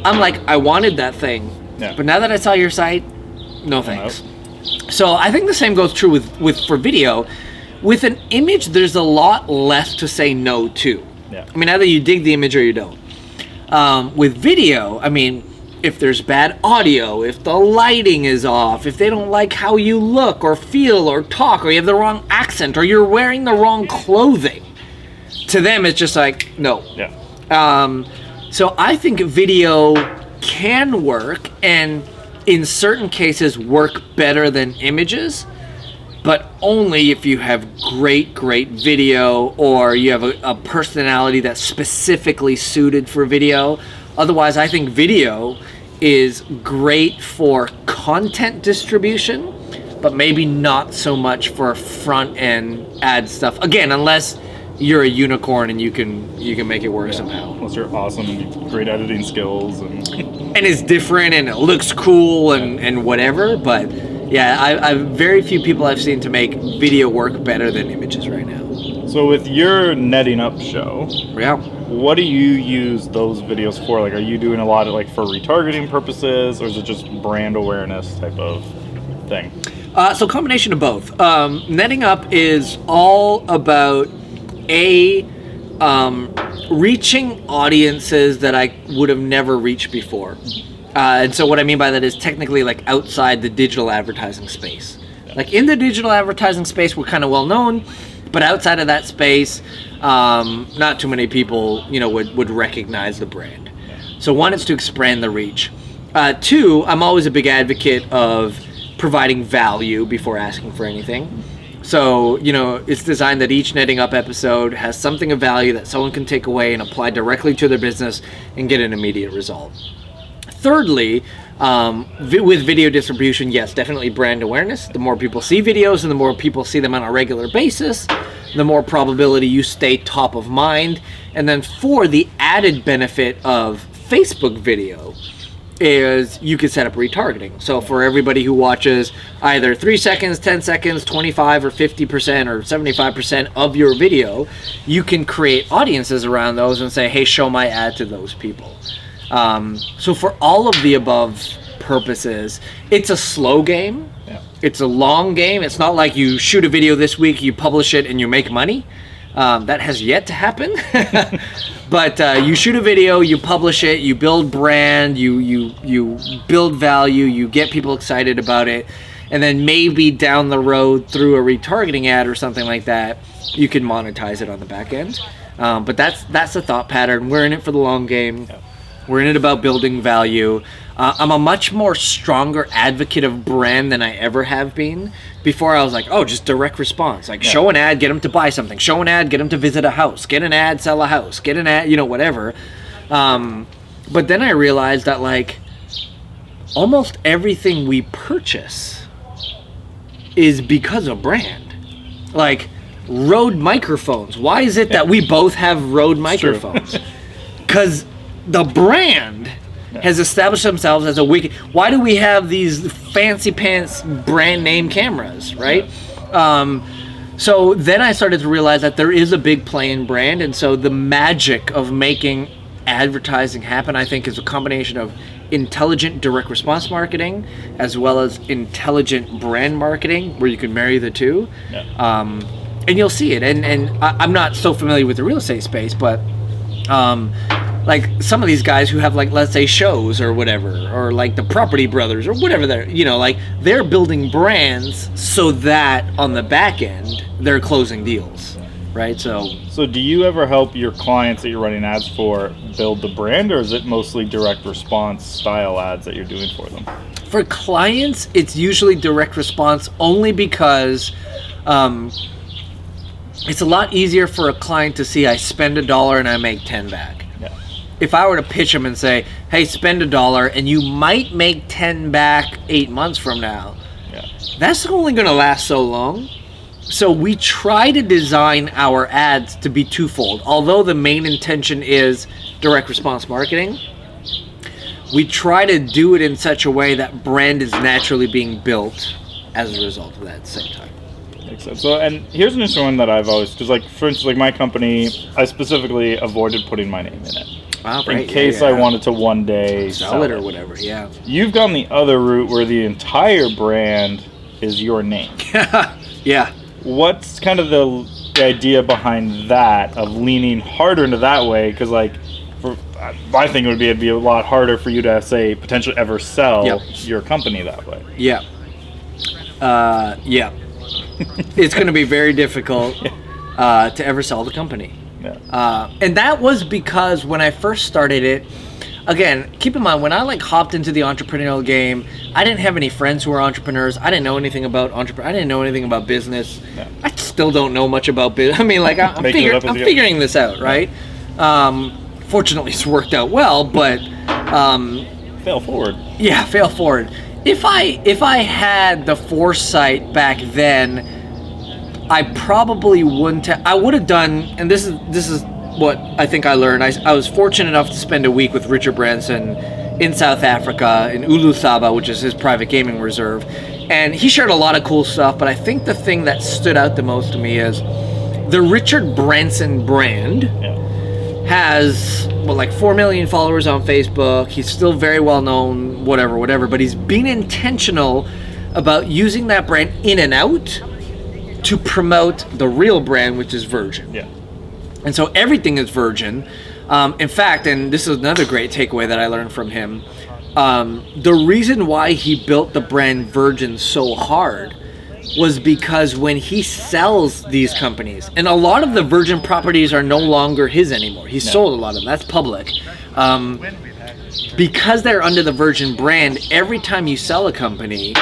I'm like, I wanted that thing. Yeah. But now that I saw your site, no thanks. So I think the same goes true for video. With an image, there's a lot less to say no to. Yeah. I mean, either you dig the image or you don't. With video, I mean, if there's bad audio, if the lighting is off, if they don't like how you look or feel or talk, or you have the wrong accent, or you're wearing the wrong clothing, to them it's just like, no. Yeah. So I think video can work, and in certain cases work better than images, but only if you have great video, or you have a personality that's specifically suited for video. Otherwise, I think video is great for content distribution, but maybe not so much for front end ad stuff. Again, unless you're a unicorn and you can make it work somehow. Unless you're awesome and great editing skills and it's different and it looks cool and whatever. But yeah, I very few people I've seen to make video work better than images right now. So with your netting up show, what do you use those videos for? Are you doing a lot of for retargeting purposes, or is it just brand awareness type of thing? So combination of both. Netting up is all about reaching audiences that I would have never reached before. And so what I mean by that is technically outside the digital advertising space. In the digital advertising space, we're kind of well known, but outside of that space, not too many people, would recognize the brand. So one is to expand the reach. Two, I'm always a big advocate of providing value before asking for anything. So, it's designed that each Netting Up episode has something of value that someone can take away and apply directly to their business and get an immediate result. Thirdly, with video distribution, yes, definitely brand awareness. The more people see videos and the more people see them on a regular basis, the more probability you stay top of mind. And then for the added benefit of Facebook video, is you can set up retargeting. So for everybody who watches either 3 seconds, 10 seconds, 25 or 50% or 75% of your video, you can create audiences around those and say, hey, show my ad to those people. So for all of the above purposes, it's a slow game. Yeah. It's a long game. It's not like you shoot a video this week, you publish it, and you make money. That has yet to happen. But you shoot a video, you publish it, you build brand, you build value, you get people excited about it, and then maybe down the road through a retargeting ad or something like that, you can monetize it on the back end. But that's the thought pattern. We're in it for the long game. Yeah. We're in it about building value. I'm a much more stronger advocate of brand than I ever have been. Before I was like, oh, just direct response. Like, show an ad, get them to buy something. Show an ad, get them to visit a house. Get an ad, sell a house. Get an ad, whatever. But then I realized that, like, almost everything we purchase is because of brand. Like, Rode microphones. Why is it that we both have Rode microphones? Because the brand has established themselves as a wicked. Why do we have these fancy pants brand name cameras, right? So then I started to realize that there is a big play in brand, and so the magic of making advertising happen, I think, is a combination of intelligent direct response marketing as well as intelligent brand marketing, where you can marry the two. And you'll see it. And I'm not so familiar with the real estate space, but like some of these guys who have, like, let's say shows or whatever, or like the Property Brothers or whatever, they're building brands so that on the back end they're closing deals, right? So do you ever help your clients that you're running ads for build the brand, or is it mostly direct response style ads that you're doing for them? For clients, it's usually direct response, only because it's a lot easier for a client to see I spend $1 and I make 10 back. If I were to pitch them and say, hey, spend $1 and you might make 10 back 8 months from now, that's only going to last so long. So we try to design our ads to be twofold. Although the main intention is direct response marketing, we try to do it in such a way that brand is naturally being built as a result of that at the same time. Makes sense. So, and here's an interesting one that I've always, because, like, for instance, like my company, I specifically avoided putting my name in it. In case I wanted to one day sell it or whatever. You've gone the other route where the entire brand is your name. Yeah. What's kind of the idea behind that, of leaning harder into that way? Because, like, my thing would be it'd be a lot harder for you to, say, potentially ever sell your company that way. Yeah. It's going to be very difficult to ever sell the company. And that was because when I first started it, again, keep in mind, when I hopped into the entrepreneurial game, I didn't have any friends who were entrepreneurs. I didn't know anything about I didn't know anything about business. I still don't know much about business. I mean, like, I'm figuring this out, right? Fortunately, it's worked out well, but fail forward. Yeah, fail forward. If I had the foresight back then, I probably wouldn't have. I would have done, and this is what I think I learned. I was fortunate enough to spend a week with Richard Branson in South Africa, in Ulusaba, which is his private gaming reserve. And he shared a lot of cool stuff, but I think the thing that stood out the most to me is the Richard Branson brand has, like 4 million followers on Facebook. He's still very well known, whatever, but he's been intentional about using that brand in and out to promote the real brand, which is Virgin. And so everything is Virgin. In fact, and this is another great takeaway that I learned from him, the reason why he built the brand Virgin so hard was because when he sells these companies, and a lot of the Virgin properties are no longer his anymore. He sold a lot of them. That's public. Because they're under the Virgin brand, every time you sell a company,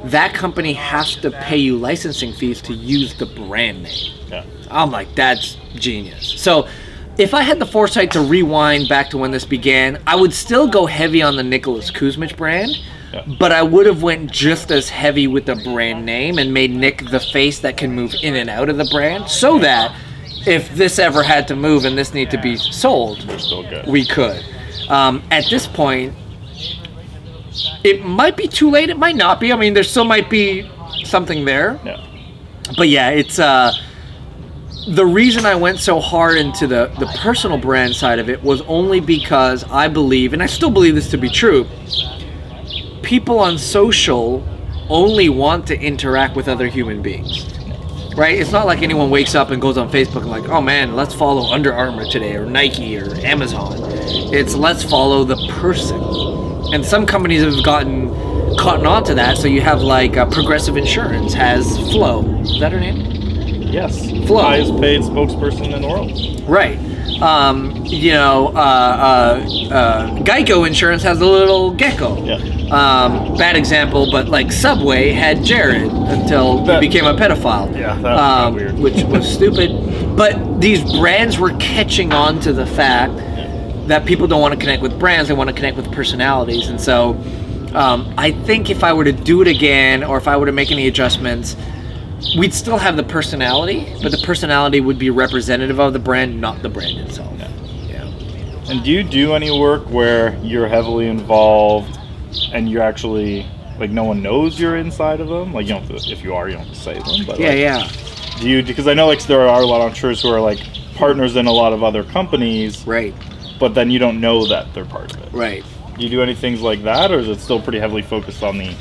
that company has to pay you licensing fees to use the brand name. I'm like, that's genius. So if I had the foresight to rewind back to when this began, I would still go heavy on the Nicholas Kusmich brand, but I would have went just as heavy with the brand name and made Nick the face that can move in and out of the brand, so that if this ever had to move and this need to be sold, we could. At this point, it might be too late. It might not be. I mean, there still might be something there. Yeah. But yeah, it's the reason I went so hard into the personal brand side of it was only because I believe, and I still believe this to be true, people on social only want to interact with other human beings. Right? It's not like anyone wakes up and goes on Facebook and like, oh man, let's follow Under Armour today or Nike or Amazon. It's let's follow the person. And some companies have gotten caught on to that. So you have like Progressive Insurance has Flo. Is that her name? Yes. Flo. Highest paid spokesperson in the world. Right. Geico Insurance has a little gecko. Yeah. Bad example, but like Subway had Jared until he became a pedophile. Yeah, that was weird. Which was stupid. But these brands were catching on to the fact that people don't want to connect with brands, they want to connect with personalities. And so I think if I were to do it again, or if I were to make any adjustments, we'd still have the personality, but the personality would be representative of the brand, not the brand itself. Yeah. And do you do any work where you're heavily involved and you're actually, like, no one knows you're inside of them? Like, you don't have to, if you are, you don't have to say them. But Yeah. Do you, because I know, like, there are a lot of entrepreneurs who are, like, partners in a lot of other companies. Right. But then you don't know that they're part of it. Right. Do you do any things like that, or is it still pretty heavily focused on the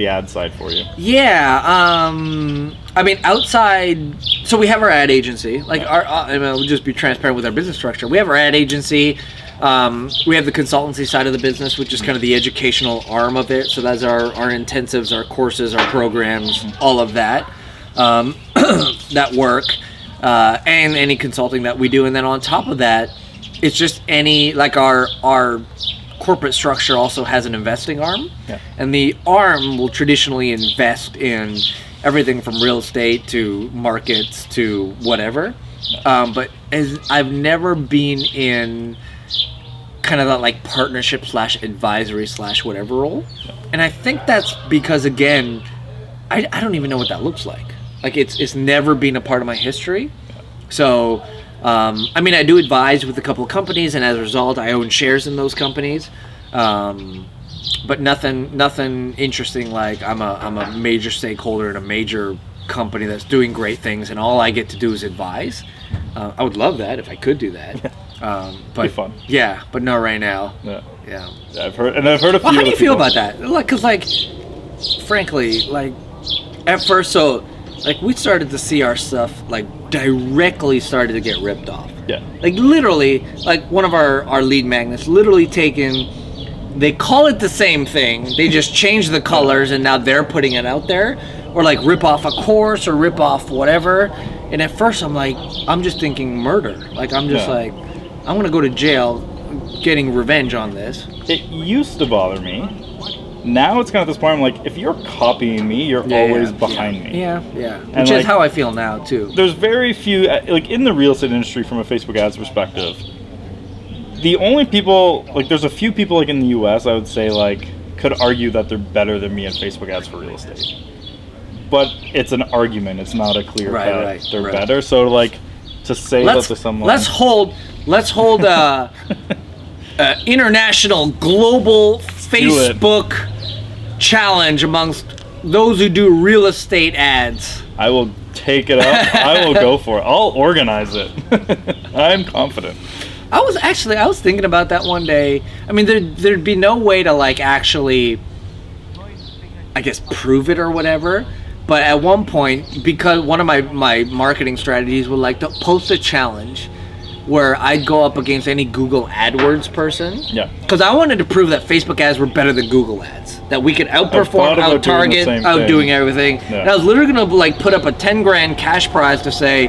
ad side for you? Yeah, I mean, outside, so we have our ad agency. Like, we'll just be transparent with our business structure. We have our ad agency. We have the consultancy side of the business, which is kind of the educational arm of it. So that's our intensives, our courses, our programs, all of that, that work, and any consulting that we do. And then on top of that, it's just any, like our corporate structure also has an investing arm, and the arm will traditionally invest in everything from real estate to markets to whatever. But I've never been in kind of that like partnership / advisory / whatever role, and I think that's because, again, I don't even know what that looks like. Like it's never been a part of my history. So I mean, I do advise with a couple of companies, and as a result, I own shares in those companies. But nothing interesting. Like I'm a major stakeholder in a major company that's doing great things, and all I get to do is advise. I would love that if I could do that. But be fun. Yeah, but not right now. Yeah. I've heard a few. Well, how do you feel about that? Like, 'cause like, frankly, like at first, so like we started to see our stuff like directly started to get ripped off. Yeah. Like literally, like one of our lead magnets literally taken. They call it the same thing. They just change the colors, and now they're putting it out there, or like rip off a course or rip off whatever. And at first, I'm just thinking murder. Like I'm just like, I'm gonna go to jail, getting revenge on this. It used to bother me. Now it's kind of this point. I'm like, if you're copying me, you're always behind me. Yeah. And Which like, is how I feel now too. There's very few, like in the real estate industry, from a Facebook ads perspective. The only people, like, there's a few people, like in the U.S., I would say, like, could argue that they're better than me in Facebook ads for real estate. But it's an argument. It's not a clear cut. They're better. So, like, to say that to someone, let's hold international, global Facebook challenge amongst those who do real estate ads. I will take it up. I will go for it. I'll organize it. I'm confident. I was thinking about that one day. I mean, there'd be no way to like actually, I guess, prove it or whatever. But at one point, because one of my marketing strategies would like to post a challenge where I'd go up against any Google AdWords person. Yeah. Because I wanted to prove that Facebook ads were better than Google ads. That we could outperform, out-target, outdoing everything. Yeah. And I was literally going to like put up a 10 grand cash prize to say,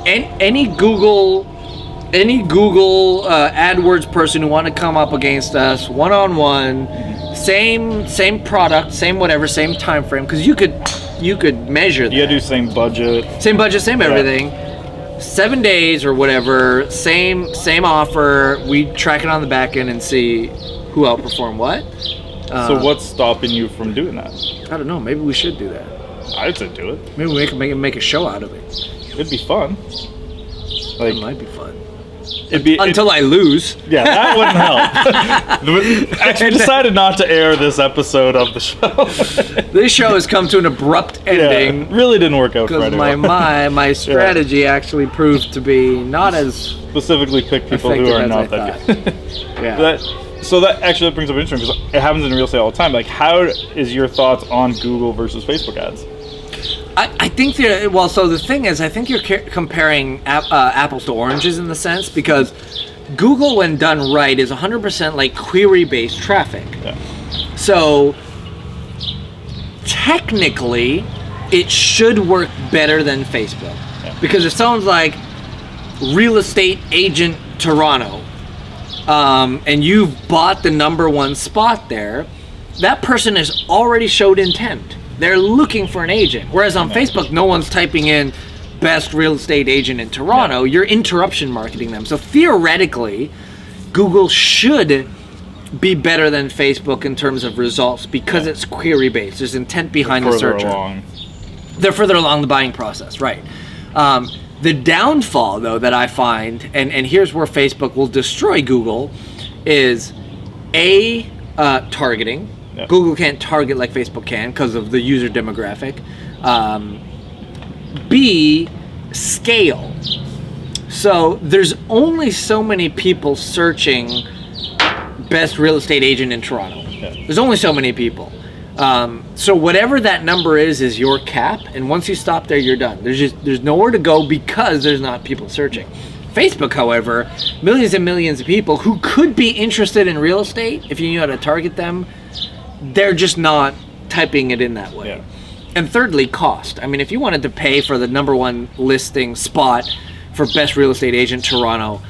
any Google AdWords person who want to come up against us one-on-one, same product, same whatever, same time frame, because you could measure that. You gotta do same budget, same everything. 7 days or whatever, same offer. We track it on the back end and see who outperformed what. So what's stopping you from doing that? I don't know. Maybe we should do that. I'd say do it. Maybe we can make a show out of it. It'd be fun. Like, it might be fun. Until I lose. Yeah, that wouldn't help. Actually, we decided not to air this episode of the show. This show has come to an abrupt ending. Yeah, really didn't work out for because anyone. my strategy actually proved to be not as specifically pick people who are not that good. Yeah. That actually brings up interesting because it happens in real estate all the time. Like, how is your thoughts on Google versus Facebook ads? I think so the thing is, I think you're comparing apples to oranges in the sense, because Google, when done right, is 100% like query-based traffic. Yeah. So technically, it should work better than Facebook. Yeah. Because if someone's like real estate agent Toronto, and you've bought the #1 spot there, that person has already showed intent. They're looking for an agent. Whereas on Facebook, no one's typing in best real estate agent in Toronto. You're interruption marketing them. So theoretically, Google should be better than Facebook in terms of results because it's query based. There's intent behind the searcher. They're further along the buying process, right? The downfall, though, that I find, and here's where Facebook will destroy Google, is targeting. Yeah. Google can't target like Facebook can because of the user demographic. B, scale. So there's only so many people searching best real estate agent in Toronto. Yeah. There's only so many people. So whatever that number is your cap, and once you stop there, you're done. There's nowhere to go because there's not people searching. Facebook, however, millions and millions of people who could be interested in real estate if you knew how to target them, they're just not typing it in that way. Yeah. And thirdly, cost. I mean, if you wanted to pay for the #1 listing spot for best real estate agent Toronto,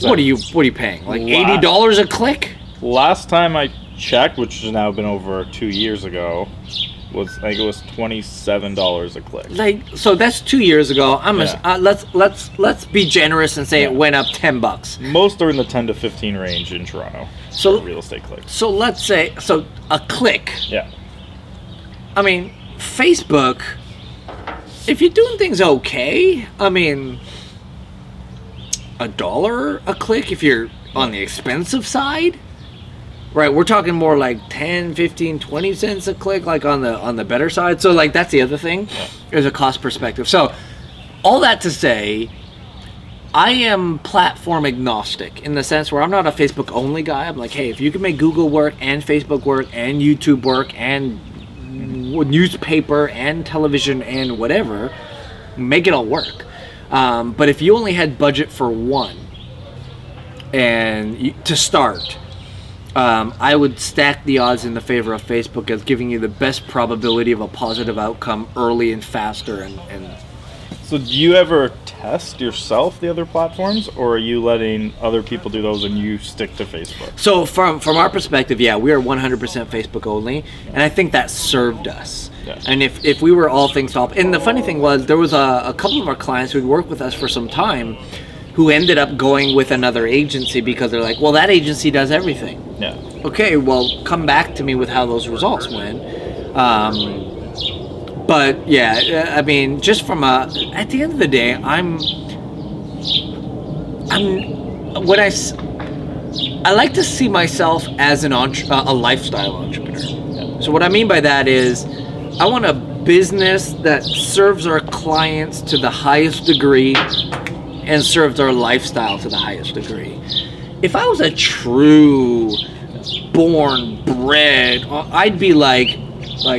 what are you paying? Like $80 a click? Last time I checked, which has now been over 2 years ago, was $27 a click. Like, so that's 2 years ago. Let's be generous and say it went up $10. Most are in the 10 to 15 range in Toronto. So for real estate clicks. So let's say a click. Yeah. I mean, Facebook, if you're doing things okay, I mean, $1 a click if you're on the expensive side. Right, we're talking more like 10, 15, 20 cents a click, like on the better side. So like that's the other thing, is a cost perspective. So all that to say, I am platform agnostic in the sense where I'm not a Facebook only guy. I'm like, hey, if you can make Google work and Facebook work and YouTube work and newspaper and television and whatever, make it all work. But if you only had budget for one and to start, I would stack the odds in the favor of Facebook as giving you the best probability of a positive outcome early and faster. And so do you ever test yourself the other platforms, or are you letting other people do those and you stick to Facebook? So from our perspective, we are 100% Facebook only, and I think that served us. Yeah. And if we were all things to all, and the funny thing was, there was a couple of our clients who'd worked with us for some time who ended up going with another agency because they're like, well, that agency does everything. Yeah. Okay, well, come back to me with how those results went. But yeah, I mean, just from at the end of the day, I like to see myself as a lifestyle entrepreneur. Yeah. So what I mean by that is, I want a business that serves our clients to the highest degree and serves our lifestyle to the highest degree. If I was a true born bred, I'd be like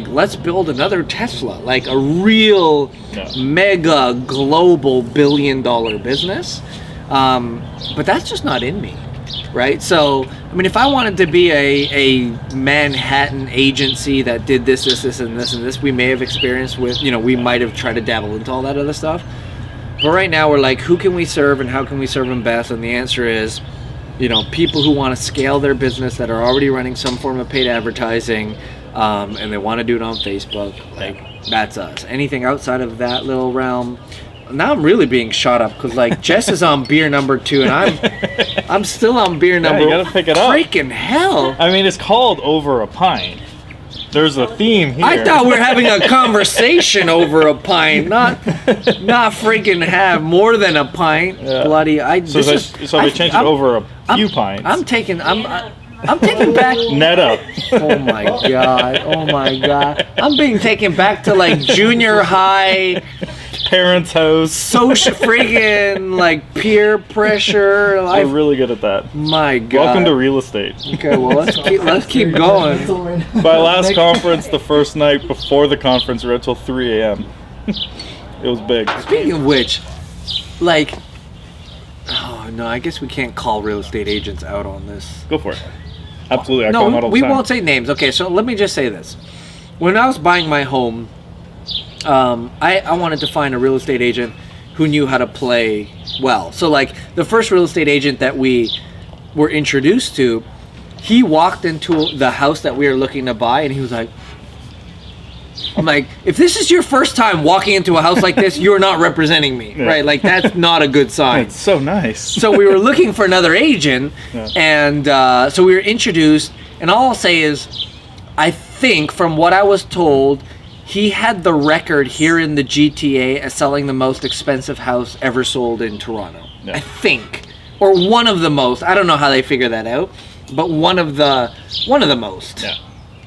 let's build another Tesla, like a real mega global billion-dollar business. But that's just not in me, right? So, I mean, if I wanted to be a Manhattan agency that did this, and this, we may have experienced with, we might have tried to dabble into all that other stuff. But right now we're like, who can we serve and how can we serve them best? And the answer is, people who want to scale their business that are already running some form of paid advertising, and they want to do it on Facebook. Like, that's us. Anything outside of that little realm, now I'm really being shot up because Jess is on beer number 2 and I'm still on beer number. You gotta pick it up. Freaking hell! I mean, it's called Over a Pint. There's a theme here. I thought we were having a conversation over a pint, not freaking have more than a pint. Yeah. Bloody, So they changed it over a few pints. I'm taking back. Net up. Oh my god! I'm being taken back to like junior high. Parents' house. Social freaking like peer pressure. We're really good at that. My God. Welcome to real estate. Okay, well let's keep going. By last conference, the first night before the conference, we were until 3 a.m. It was big. Speaking of which, like, oh no, I guess we can't call real estate agents out on this. Go for it. Absolutely, I call them out all the we time. won't say names. Okay, so let me just say this: when I was buying my home, I wanted to find a real estate agent who knew how to play well. So like the first real estate agent that we were introduced to, he walked into the house that we were looking to buy and he was like, I'm like, if this is your first time walking into a house like this, you're not representing me, right? Like that's not a good sign. It's so nice. So we were looking for another agent, and so we were introduced, and all I'll say is, I think from what I was told, he had the record here in the GTA as selling the most expensive house ever sold in Toronto. Yeah. I think, or one of the most. I don't know how they figure that out, but one of the most. Yeah.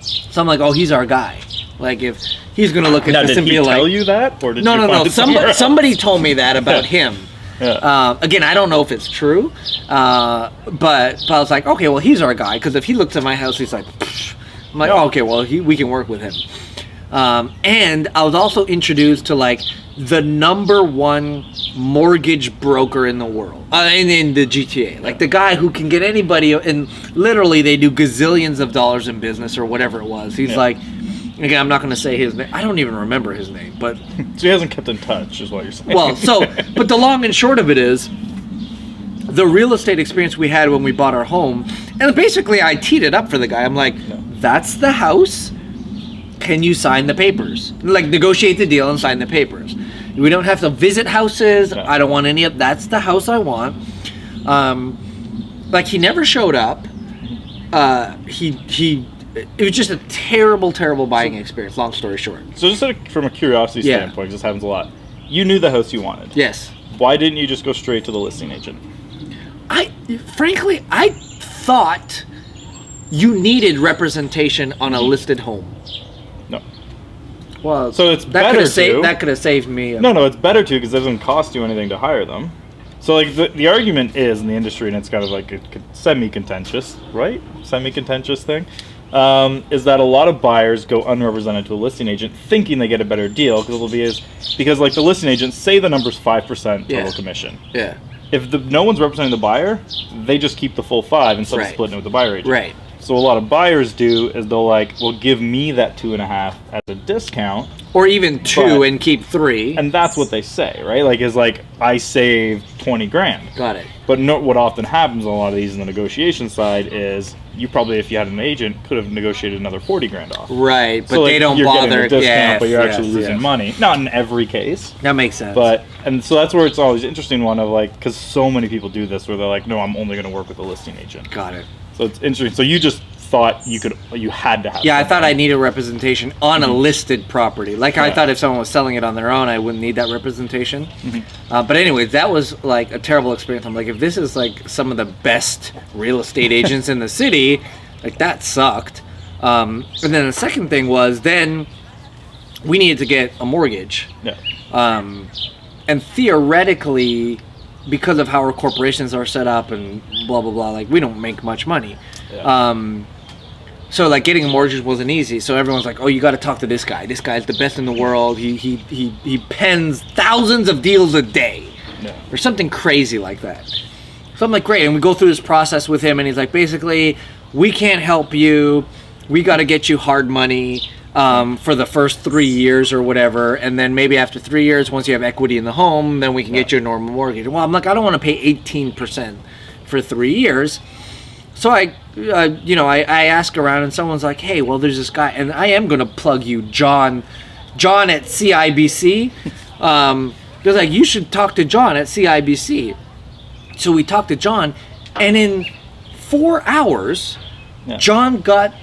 So I'm like, oh, he's our guy. Like if he's gonna look at Now, this did and he be tell like, you that, or did you no. find it somewhere else? Somebody told me that about him. Yeah. Again, I don't know if it's true, but I was like, okay, well, he's our guy, because if he looks at my house, he's like, psh. I'm like, oh, okay, well, we can work with him. And I was also introduced to like the #1 mortgage broker in the world, in the GTA, like the guy who can get anybody, and literally they do gazillions of dollars in business or whatever it was. He's like, again, I'm not going to say his name. I don't even remember his name, but So he hasn't kept in touch, is what you're saying. well, but the long and short of it is, the real estate experience we had when we bought our home, and basically I teed it up for the guy. I'm like, that's the house. Can you sign the papers? Like negotiate the deal and sign the papers. We don't have to visit houses. I don't want any of that's the house I want. Like he never showed up. It was just a terrible buying experience, long story short. So just from a curiosity standpoint, 'cause this happens a lot, you knew the house you wanted. Yes. Why didn't you just go straight to the listing agent? Frankly, I thought you needed representation on a listed home. No. Well, So it's better to. that could have saved me. No, it's better to, because it doesn't cost you anything to hire them. So like the argument is in the industry, and it's kind of like a semi-contentious, right? Semi-contentious thing. Is that a lot of buyers go unrepresented to a listing agent thinking they get a better deal because like the listing agent, say the number's 5% total commission. Yeah. If no one's representing the buyer, they just keep the full 5 instead of splitting it with the buyer agent. Right. So a lot of buyers do is they'll like, well, give me that 2.5 as a discount. Or even 2 and keep 3. And that's what they say, right? Like, is like, I saved 20 grand. Got it. But what often happens on a lot of these in the negotiation side is you probably, if you had an agent, could have negotiated another 40 grand off. Right, but So, like, they don't you're bother. getting a discount, but you're actually yes. losing money. Not in every case. That makes sense. And so that's where it's always interesting one of like, because so many people do this where they're like, no, I'm only going to work with a listing agent. Got it. So it's interesting. So you just thought you had to have. Yeah, I something. thought I needed representation on a listed property. Like I thought if someone was selling it on their own, I wouldn't need that representation. But anyways, that was like a terrible experience. I'm like, if this is like some of the best real estate agents in the city, like that sucked. And then the second thing was then we needed to get a mortgage. Yeah. And theoretically, because of how our corporations are set up and blah blah blah, like we don't make much money. Yeah. So like getting a mortgage wasn't easy. So everyone's like, "Oh, you got to talk to this guy. This guy's the best in the world. He pens thousands of deals a day, or something crazy like that." So I'm like, "Great." And we go through this process with him, and he's like, "Basically, we can't help you. We got to get you hard money for the first 3 years or whatever, and then maybe after 3 years, once you have equity in the home, then we can get you a normal mortgage." Well, I'm like, I don't want to pay 18% for 3 years. So I ask around, and someone's like, "Hey, well, there's this guy," and I am going to plug you, John at CIBC. They're like, "You should talk to John at CIBC." So we talked to John, and in 4 hours, John got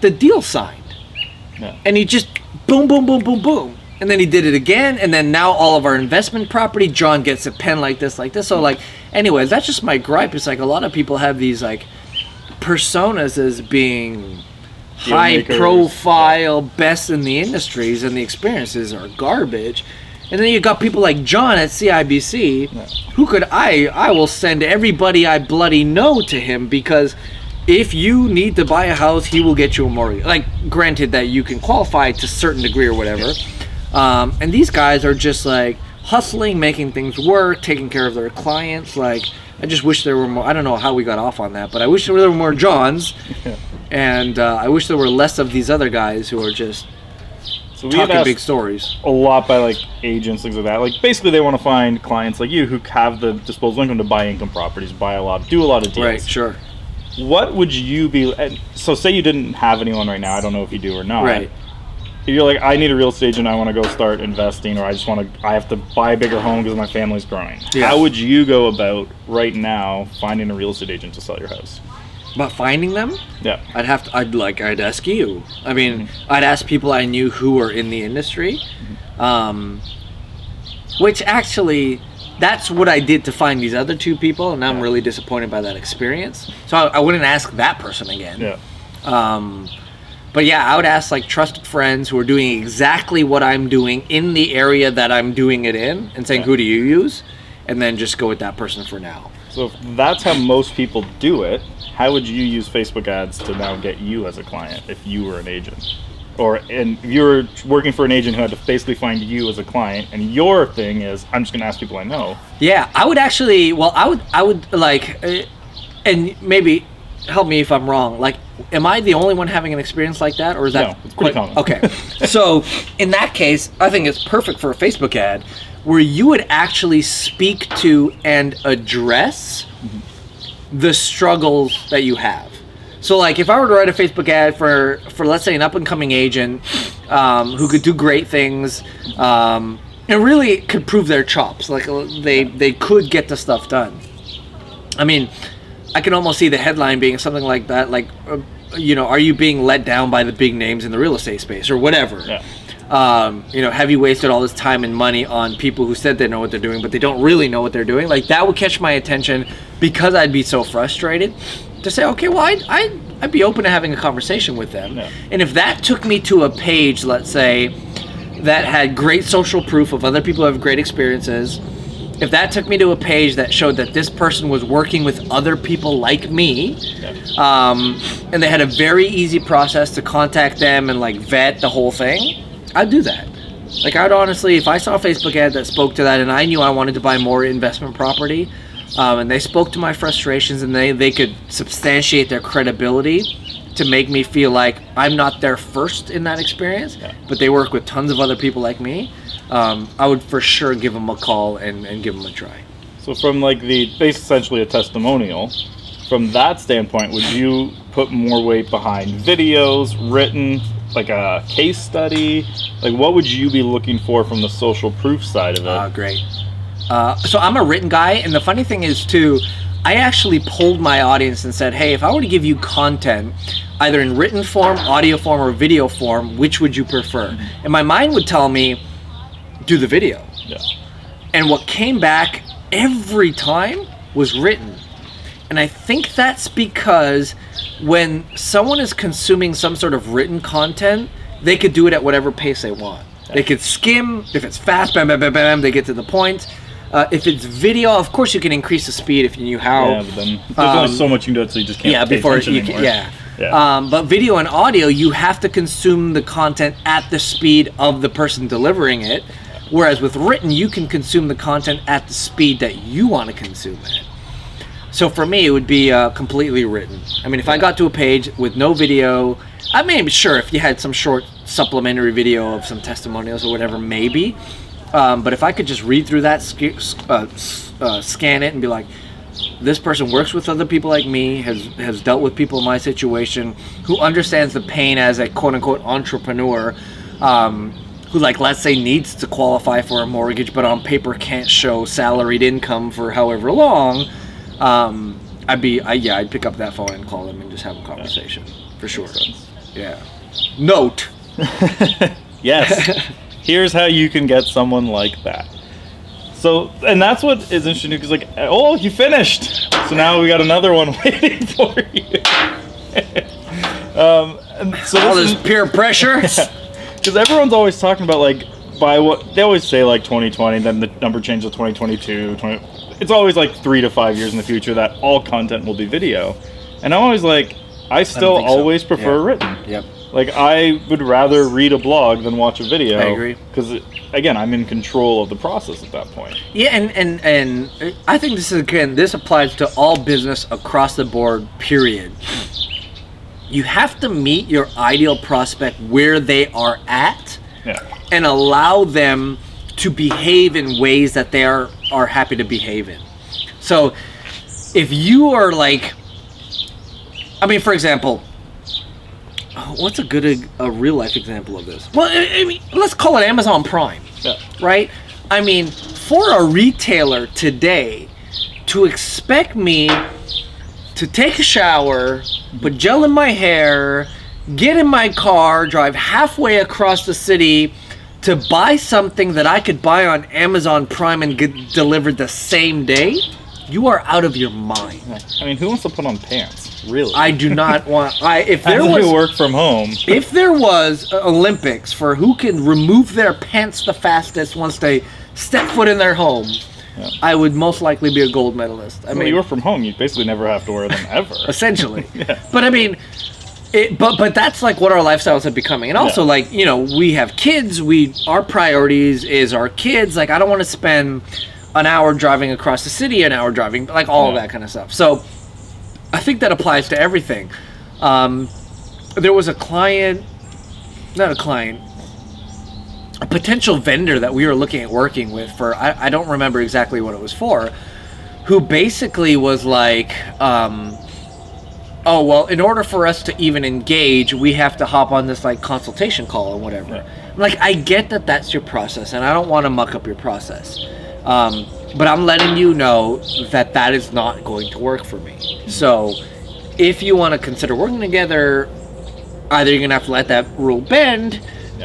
the deal signed. Yeah. And he just boom, boom, boom, boom, boom. And then he did it again, and then now all of our investment property, John gets a pen like this. So like, anyways, that's just my gripe. It's like a lot of people have these like personas as being high profile, best in the industries, and the experiences are garbage. And then you got people like John at CIBC, who could I will send everybody I bloody know to him, because if you need to buy a house, he will get you a mortgage. Like, granted that you can qualify to a certain degree or whatever. And these guys are just like hustling, making things work, taking care of their clients. Like, I just wish there were more. I don't know how we got off on that, but I wish there were more Johns. And I wish there were less of these other guys who are just talking big stories. A lot by like agents, things like that. Like, basically they want to find clients like you who have the disposable income to buy income properties, do a lot of deals. Right, sure. What would you be, so say you didn't have anyone right now, I don't know if you do or not. Right. If you're like, I need a real estate agent, I want to go start investing, or I have to buy a bigger home because my family's growing. Yeah. How would you go about right now finding a real estate agent to sell your house? About finding them? Yeah. I'd ask you. I mean, I'd ask people I knew who were in the industry. Which actually, that's what I did to find these other two people, and I'm really disappointed by that experience. So I wouldn't ask that person again. Yeah. But yeah, I would ask like trusted friends who are doing exactly what I'm doing in the area that I'm doing it in, and saying, who do you use? And then just go with that person for now. So if that's how most people do it, how would you use Facebook ads to now get you as a client if you were an agent? And you were working for an agent who had to basically find you as a client, and your thing is, I'm just going to ask people I know. Yeah, I would actually, I would like, and maybe help me if I'm wrong, like, am I the only one having an experience like that, or is that... No, it's pretty common. Okay, so in that case, I think it's perfect for a Facebook ad where you would actually speak to and address the struggles that you have. So like, if I were to write a Facebook ad for let's say an up-and-coming agent who could do great things and really could prove their chops, like they could get the stuff done. I mean, I can almost see the headline being something like that, like, are you being let down by the big names in the real estate space or whatever? Yeah. Have you wasted all this time and money on people who said they know what they're doing, but they don't really know what they're doing? Like, that would catch my attention, because I'd be so frustrated to say, okay, well, I'd be open to having a conversation with them. Yeah. And if that took me to a page, let's say, that had great social proof of other people who have great experiences, if that took me to a page that showed that this person was working with other people like me, and they had a very easy process to contact them and like vet the whole thing, I'd do that. Like, I'd honestly, if I saw a Facebook ad that spoke to that, and I knew I wanted to buy more investment property, and they spoke to my frustrations, and they could substantiate their credibility to make me feel like I'm not there first in that experience, but they work with tons of other people like me, I would for sure give them a call and give them a try. So from like essentially a testimonial, from that standpoint, would you put more weight behind videos, written, like a case study? Like, what would you be looking for from the social proof side of it? Great. So I'm a written guy, and the funny thing is too, I actually polled my audience and said, hey, if I were to give you content, either in written form, audio form, or video form, which would you prefer? And my mind would tell me, do the video. Yeah. And what came back every time was written. And I think that's because when someone is consuming some sort of written content, they could do it at whatever pace they want. They could skim. If it's fast, bam, bam, bam, bam, they get to the point. If it's video, of course you can increase the speed if you knew how. Yeah, but then there's only so much you can do it, so you just can't pay attention anymore. Yeah. But video and audio, you have to consume the content at the speed of the person delivering it. Whereas with written, you can consume the content at the speed that you want to consume it. So for me, it would be completely written. I mean, if I got to a page with no video, I mean, sure, if you had some short supplementary video of some testimonials or whatever, maybe. But if I could just read through that, scan it, and be like, this person works with other people like me, has dealt with people in my situation, who understands the pain as a quote-unquote entrepreneur, who, like, let's say needs to qualify for a mortgage, but on paper can't show salaried income for however long, I'd pick up that phone and call them and just have a conversation, for sure. Yeah. Note, Yes. Here's how you can get someone like that. So, and that's what is interesting because, like, oh, you finished. So now we got another one waiting for you. And so all this peer pressure. Because everyone's always talking about, like, by what they always say, like 2020, then the number changes to 2022. It's always like 3 to 5 years in the future that all content will be video. And I'm always like, I still always prefer written. Yep. Like, I would rather read a blog than watch a video. I agree. Because, again, I'm in control of the process at that point. Yeah, and I think this applies to all business across the board, period. You have to meet your ideal prospect where they are at and allow them to behave in ways that they are happy to behave in. So if you are like, I mean, for example, what's a real life example of this? Well, I mean, let's call it Amazon Prime, right? I mean, for a retailer today to expect me to take a shower, put gel in my hair, get in my car, drive halfway across the city to buy something that I could buy on Amazon Prime and get delivered the same day, you are out of your mind. I mean, who wants to put on pants? Really? I do not want. If there As was we work from home, if there was Olympics for who can remove their pants the fastest once they step foot in their home, I would most likely be a gold medalist. I mean, you work from home, you basically never have to wear them ever. Essentially. But I mean, but that's like what our lifestyles are becoming. And also, like, you know, we have kids. Our priorities is our kids. Like, I don't want to spend an hour driving across the city, an hour driving, like all of that kind of stuff. So I think that applies to everything. There was a potential vendor that we were looking at working with for, I don't remember exactly what it was for, who basically was like, oh, well, in order for us to even engage, we have to hop on this like consultation call or whatever. Like, I get that that's your process, and I don't want to muck up your process. But I'm letting you know that is not going to work for me. So if you want to consider working together, either you're going to have to let that rule bend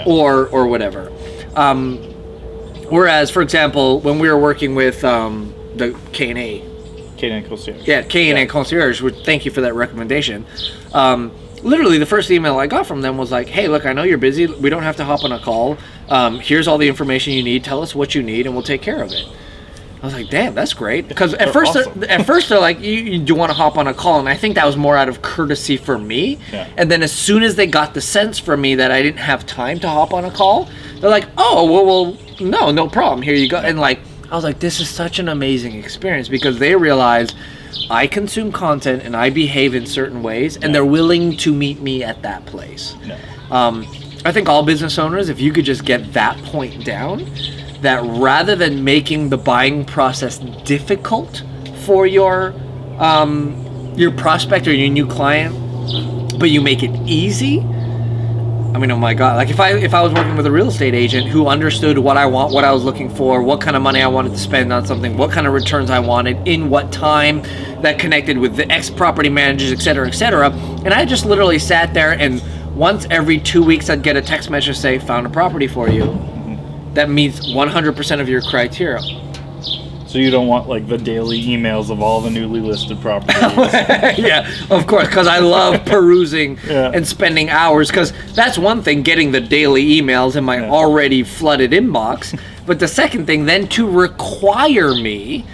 or whatever. Whereas, for example, when we were working with the K&A Concierge. Yeah, K&A Concierge, which, thank you for that recommendation. Literally, the first email I got from them was like, hey, look, I know you're busy. We don't have to hop on a call. Here's all the information you need. Tell us what you need, and we'll take care of it. I was like, damn, that's great. Because at first they're like, you do want to hop on a call, and I think that was more out of courtesy for me. And then as soon as they got the sense from me that I didn't have time to hop on a call, they're like, oh, well, no problem. Here you go. And like, I was like, this is such an amazing experience because they realize I consume content and I behave in certain ways, and they're willing to meet me at that place. I think all business owners, if you could just get that point down, that rather than making the buying process difficult for your prospect or your new client, but you make it easy. I mean, oh my God! Like if I was working with a real estate agent who understood what I want, what I was looking for, what kind of money I wanted to spend on something, what kind of returns I wanted, in what time, that connected with the ex-property managers, et cetera, and I just literally sat there, and once every 2 weeks I'd get a text message say, found a property for you. That meets 100% of your criteria. So you don't want like the daily emails of all the newly listed properties. Yeah, of course, because I love perusing and spending hours, because that's one thing, getting the daily emails in my already flooded inbox. But the second thing, then to require me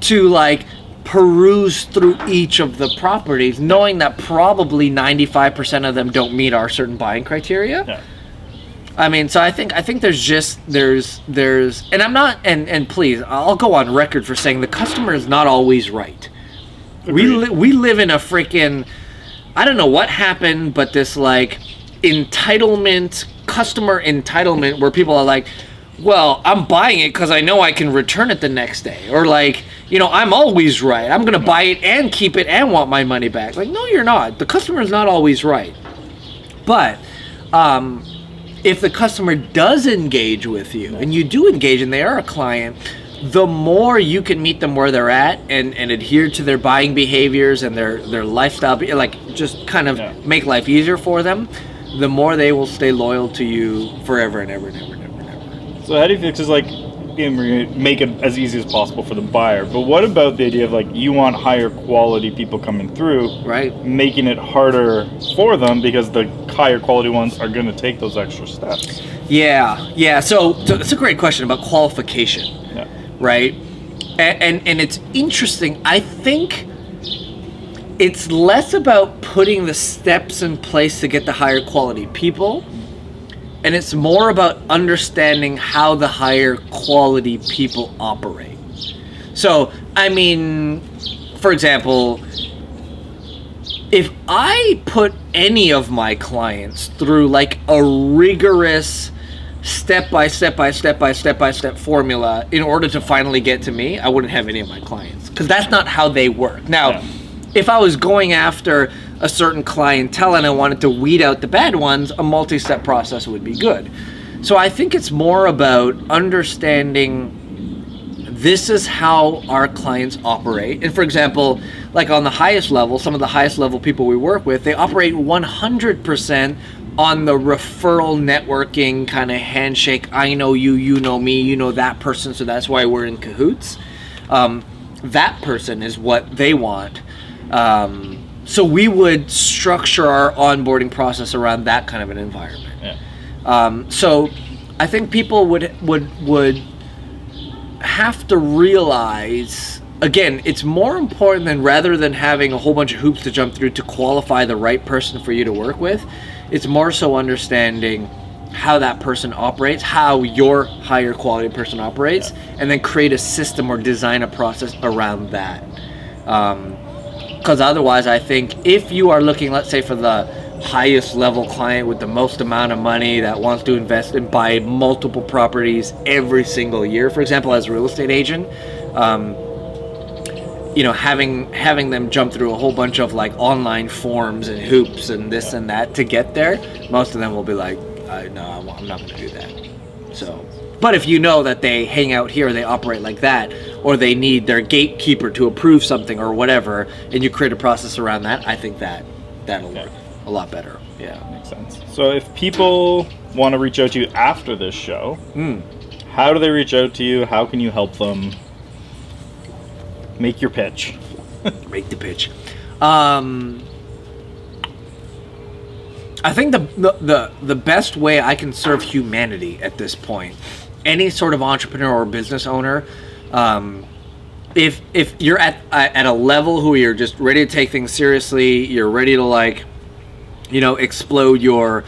to like peruse through each of the properties, knowing that probably 95% of them don't meet our certain buying criteria. I mean, so I think there's and I'm not, and please, I'll go on record for saying the customer is not always right. We live in a freaking, I don't know what happened, but this like customer entitlement where people are like, well, I'm buying it because I know I can return it the next day, or like, you know, I'm always right. I'm gonna buy it and keep it and want my money back. Like, no, you're not. The customer is not always right. But if the customer does engage with you, and you do engage and they are a client, the more you can meet them where they're at and adhere to their buying behaviors and their lifestyle, like just kind of make life easier for them, the more they will stay loyal to you forever and ever and ever and ever and ever. So how do you fix this? Like, make it as easy as possible for the buyer, but what about the idea of like you want higher quality people coming through, right? Making it harder for them because the higher quality ones are going to take those extra steps. Yeah. So it's a great question about qualification, right? And it's interesting. I think it's less about putting the steps in place to get the higher quality people, and it's more about understanding how the higher quality people operate. So, I mean, for example, if I put any of my clients through like a rigorous step-by-step formula in order to finally get to me, I wouldn't have any of my clients, because that's not how they work. Now, if I was going after a certain clientele and I wanted to weed out the bad ones, a multi-step process would be good. So I think it's more about understanding this is how our clients operate. And for example, like on the highest level, some of the highest level people we work with, they operate 100% on the referral networking kind of handshake. I know you, you know me, you know that person, so that's why we're in cahoots. That person is what they want. So we would structure our onboarding process around that kind of an environment. So I think people would have to realize, again, it's more important than rather than having a whole bunch of hoops to jump through to qualify the right person for you to work with. It's more so understanding how that person operates, how your higher quality person operates, and then create a system or design a process around that. Because otherwise, I think if you are looking, let's say, for the highest level client with the most amount of money that wants to invest and buy multiple properties every single year, for example, as a real estate agent, having them jump through a whole bunch of like online forms and hoops and this and that to get there, most of them will be like, no, I'm not going to do that. So, but if you know that they hang out here, they operate like that, or they need their gatekeeper to approve something or whatever, and you create a process around that, I think that'll work a lot better. Yeah, makes sense. So if people want to reach out to you after this show, how do they reach out to you? How can you help them? Make your pitch. Make the pitch. I think the best way I can serve humanity at this point, any sort of entrepreneur or business owner, if you're at a level who you're just ready to take things seriously, you're ready to explode your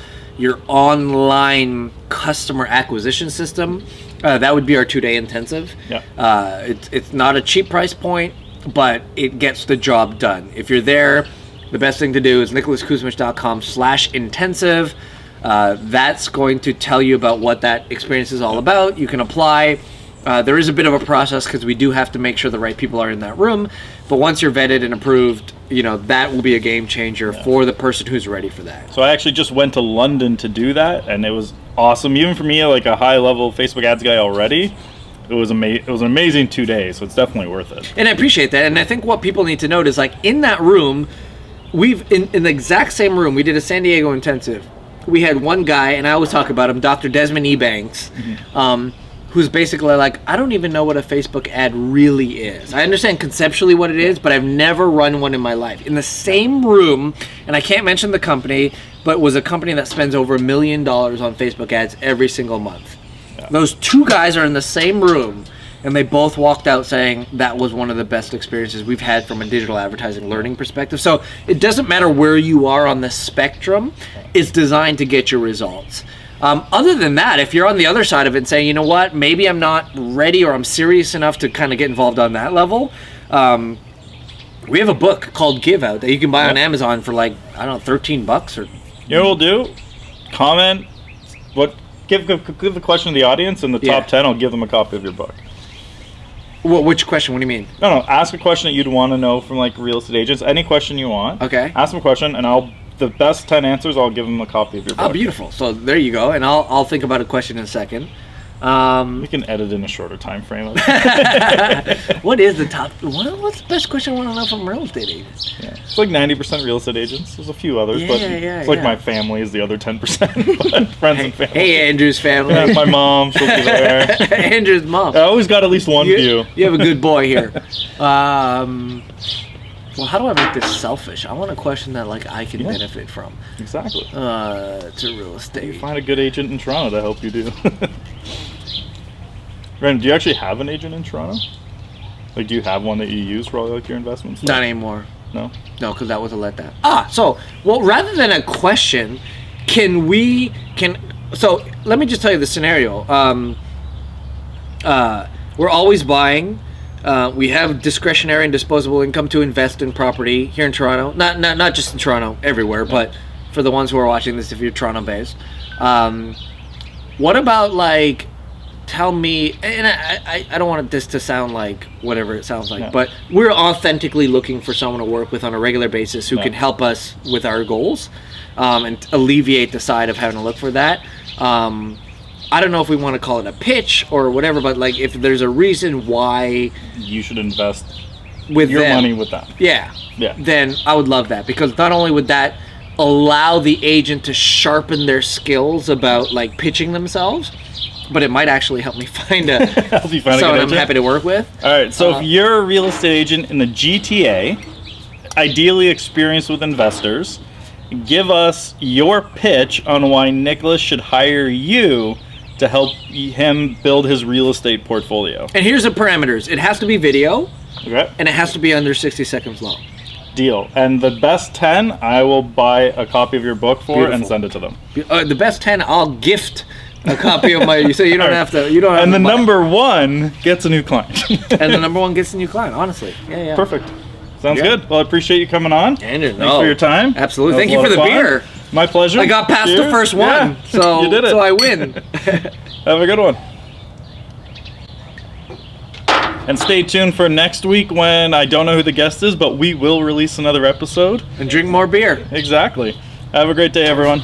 online customer acquisition system, that would be our 2-day intensive. It's not a cheap price point, but it gets the job done. If you're there, the best thing to do is nicholaskusmich.com/intensive. That's going to tell you about what that experience is all about. You can apply. There is a bit of a process because we do have to make sure the right people are in that room. But once you're vetted and approved, that will be a game changer for the person who's ready for that. So I actually just went to London to do that, and it was awesome. Even for me, like a high-level Facebook ads guy already, it was an amazing 2 days. So it's definitely worth it. And I appreciate that. And I think what people need to note is, like, in that room, in the exact same room, we did a San Diego intensive. We had one guy, and I always talk about him, Dr. Desmond Ebanks, who's basically like, I don't even know what a Facebook ad really is. I understand conceptually what it is, but I've never run one in my life. In the same room, and I can't mention the company, but it was a company that spends over $1 million on Facebook ads every single month. Those two guys are in the same room, and they both walked out saying that was one of the best experiences we've had from a digital advertising learning perspective. So it doesn't matter where you are on the spectrum, it's designed to get your results. Other than that, if you're on the other side of it and saying, you know what, maybe I'm not ready or I'm serious enough to kind of get involved on that level, we have a book called Give Out that you can buy on Amazon for like, I don't know, $13 or... You know what we'll do? Comment. Give the question to the audience, and the top 10, I'll give them a copy of your book. Well, which question? What do you mean? No. Ask a question that you'd want to know from like real estate agents. Any question you want. Okay. Ask them a question, and the best 10 answers, I'll give them a copy of your book. Oh, beautiful. So there you go. And I'll think about a question in a second. We can edit in a shorter time frame. What is the top? What's the best question I want to know from real estate agents? Yeah. It's like 90% real estate agents. There's a few others, but it's like my family is the other 10%. But friends and family. Hey, Andrew's family. Yeah, my mom, she'll be there. Andrew's mom. I always got at least one view. You have a good boy here. Well, how do I make this selfish? I want a question that like I can benefit from. Exactly. To real estate. Find a good agent in Toronto to help you do. Ren, do you actually have an agent in Toronto? Like, do you have one that you use for all like your investments? Not anymore. No? No, because that was a letdown. Rather than a question, so let me just tell you the scenario. We're always buying. We have discretionary and disposable income to invest in property here in Toronto. Not just in Toronto, everywhere, but for the ones who are watching this, if you're Toronto-based. What about, like, tell me, and I don't want this to sound like whatever it sounds like, but we're authentically looking for someone to work with on a regular basis who can help us with our goals and alleviate the side of having to look for that. I don't know if we want to call it a pitch or whatever, but like if there's a reason why you should invest with your them, money with them. Yeah. Then I would love that, because not only would that allow the agent to sharpen their skills about like pitching themselves, but it might actually help me find someone I'm happy to work with. All right, so if you're a real estate agent in the GTA, ideally experienced with investors, give us your pitch on why Nicholas should hire you to help him build his real estate portfolio. And here's the parameters. It has to be video, okay, and it has to be under 60 seconds long. Deal. And the best 10, I will buy a copy of your book for and send it to them. The best 10, I'll gift a copy of my. So you don't have to. You don't. Have and to the buy. number one gets a new client. And the number one gets a new client. Honestly, yeah. Perfect. Sounds good. Well, I appreciate you coming on. Andrew, thanks for your time. Absolutely. Thank you for the beer. My pleasure. I got past the first one, so you did it. So I win. Have a good one. And stay tuned for next week when I don't know who the guest is, but we will release another episode. And drink more beer. Exactly. Have a great day, everyone.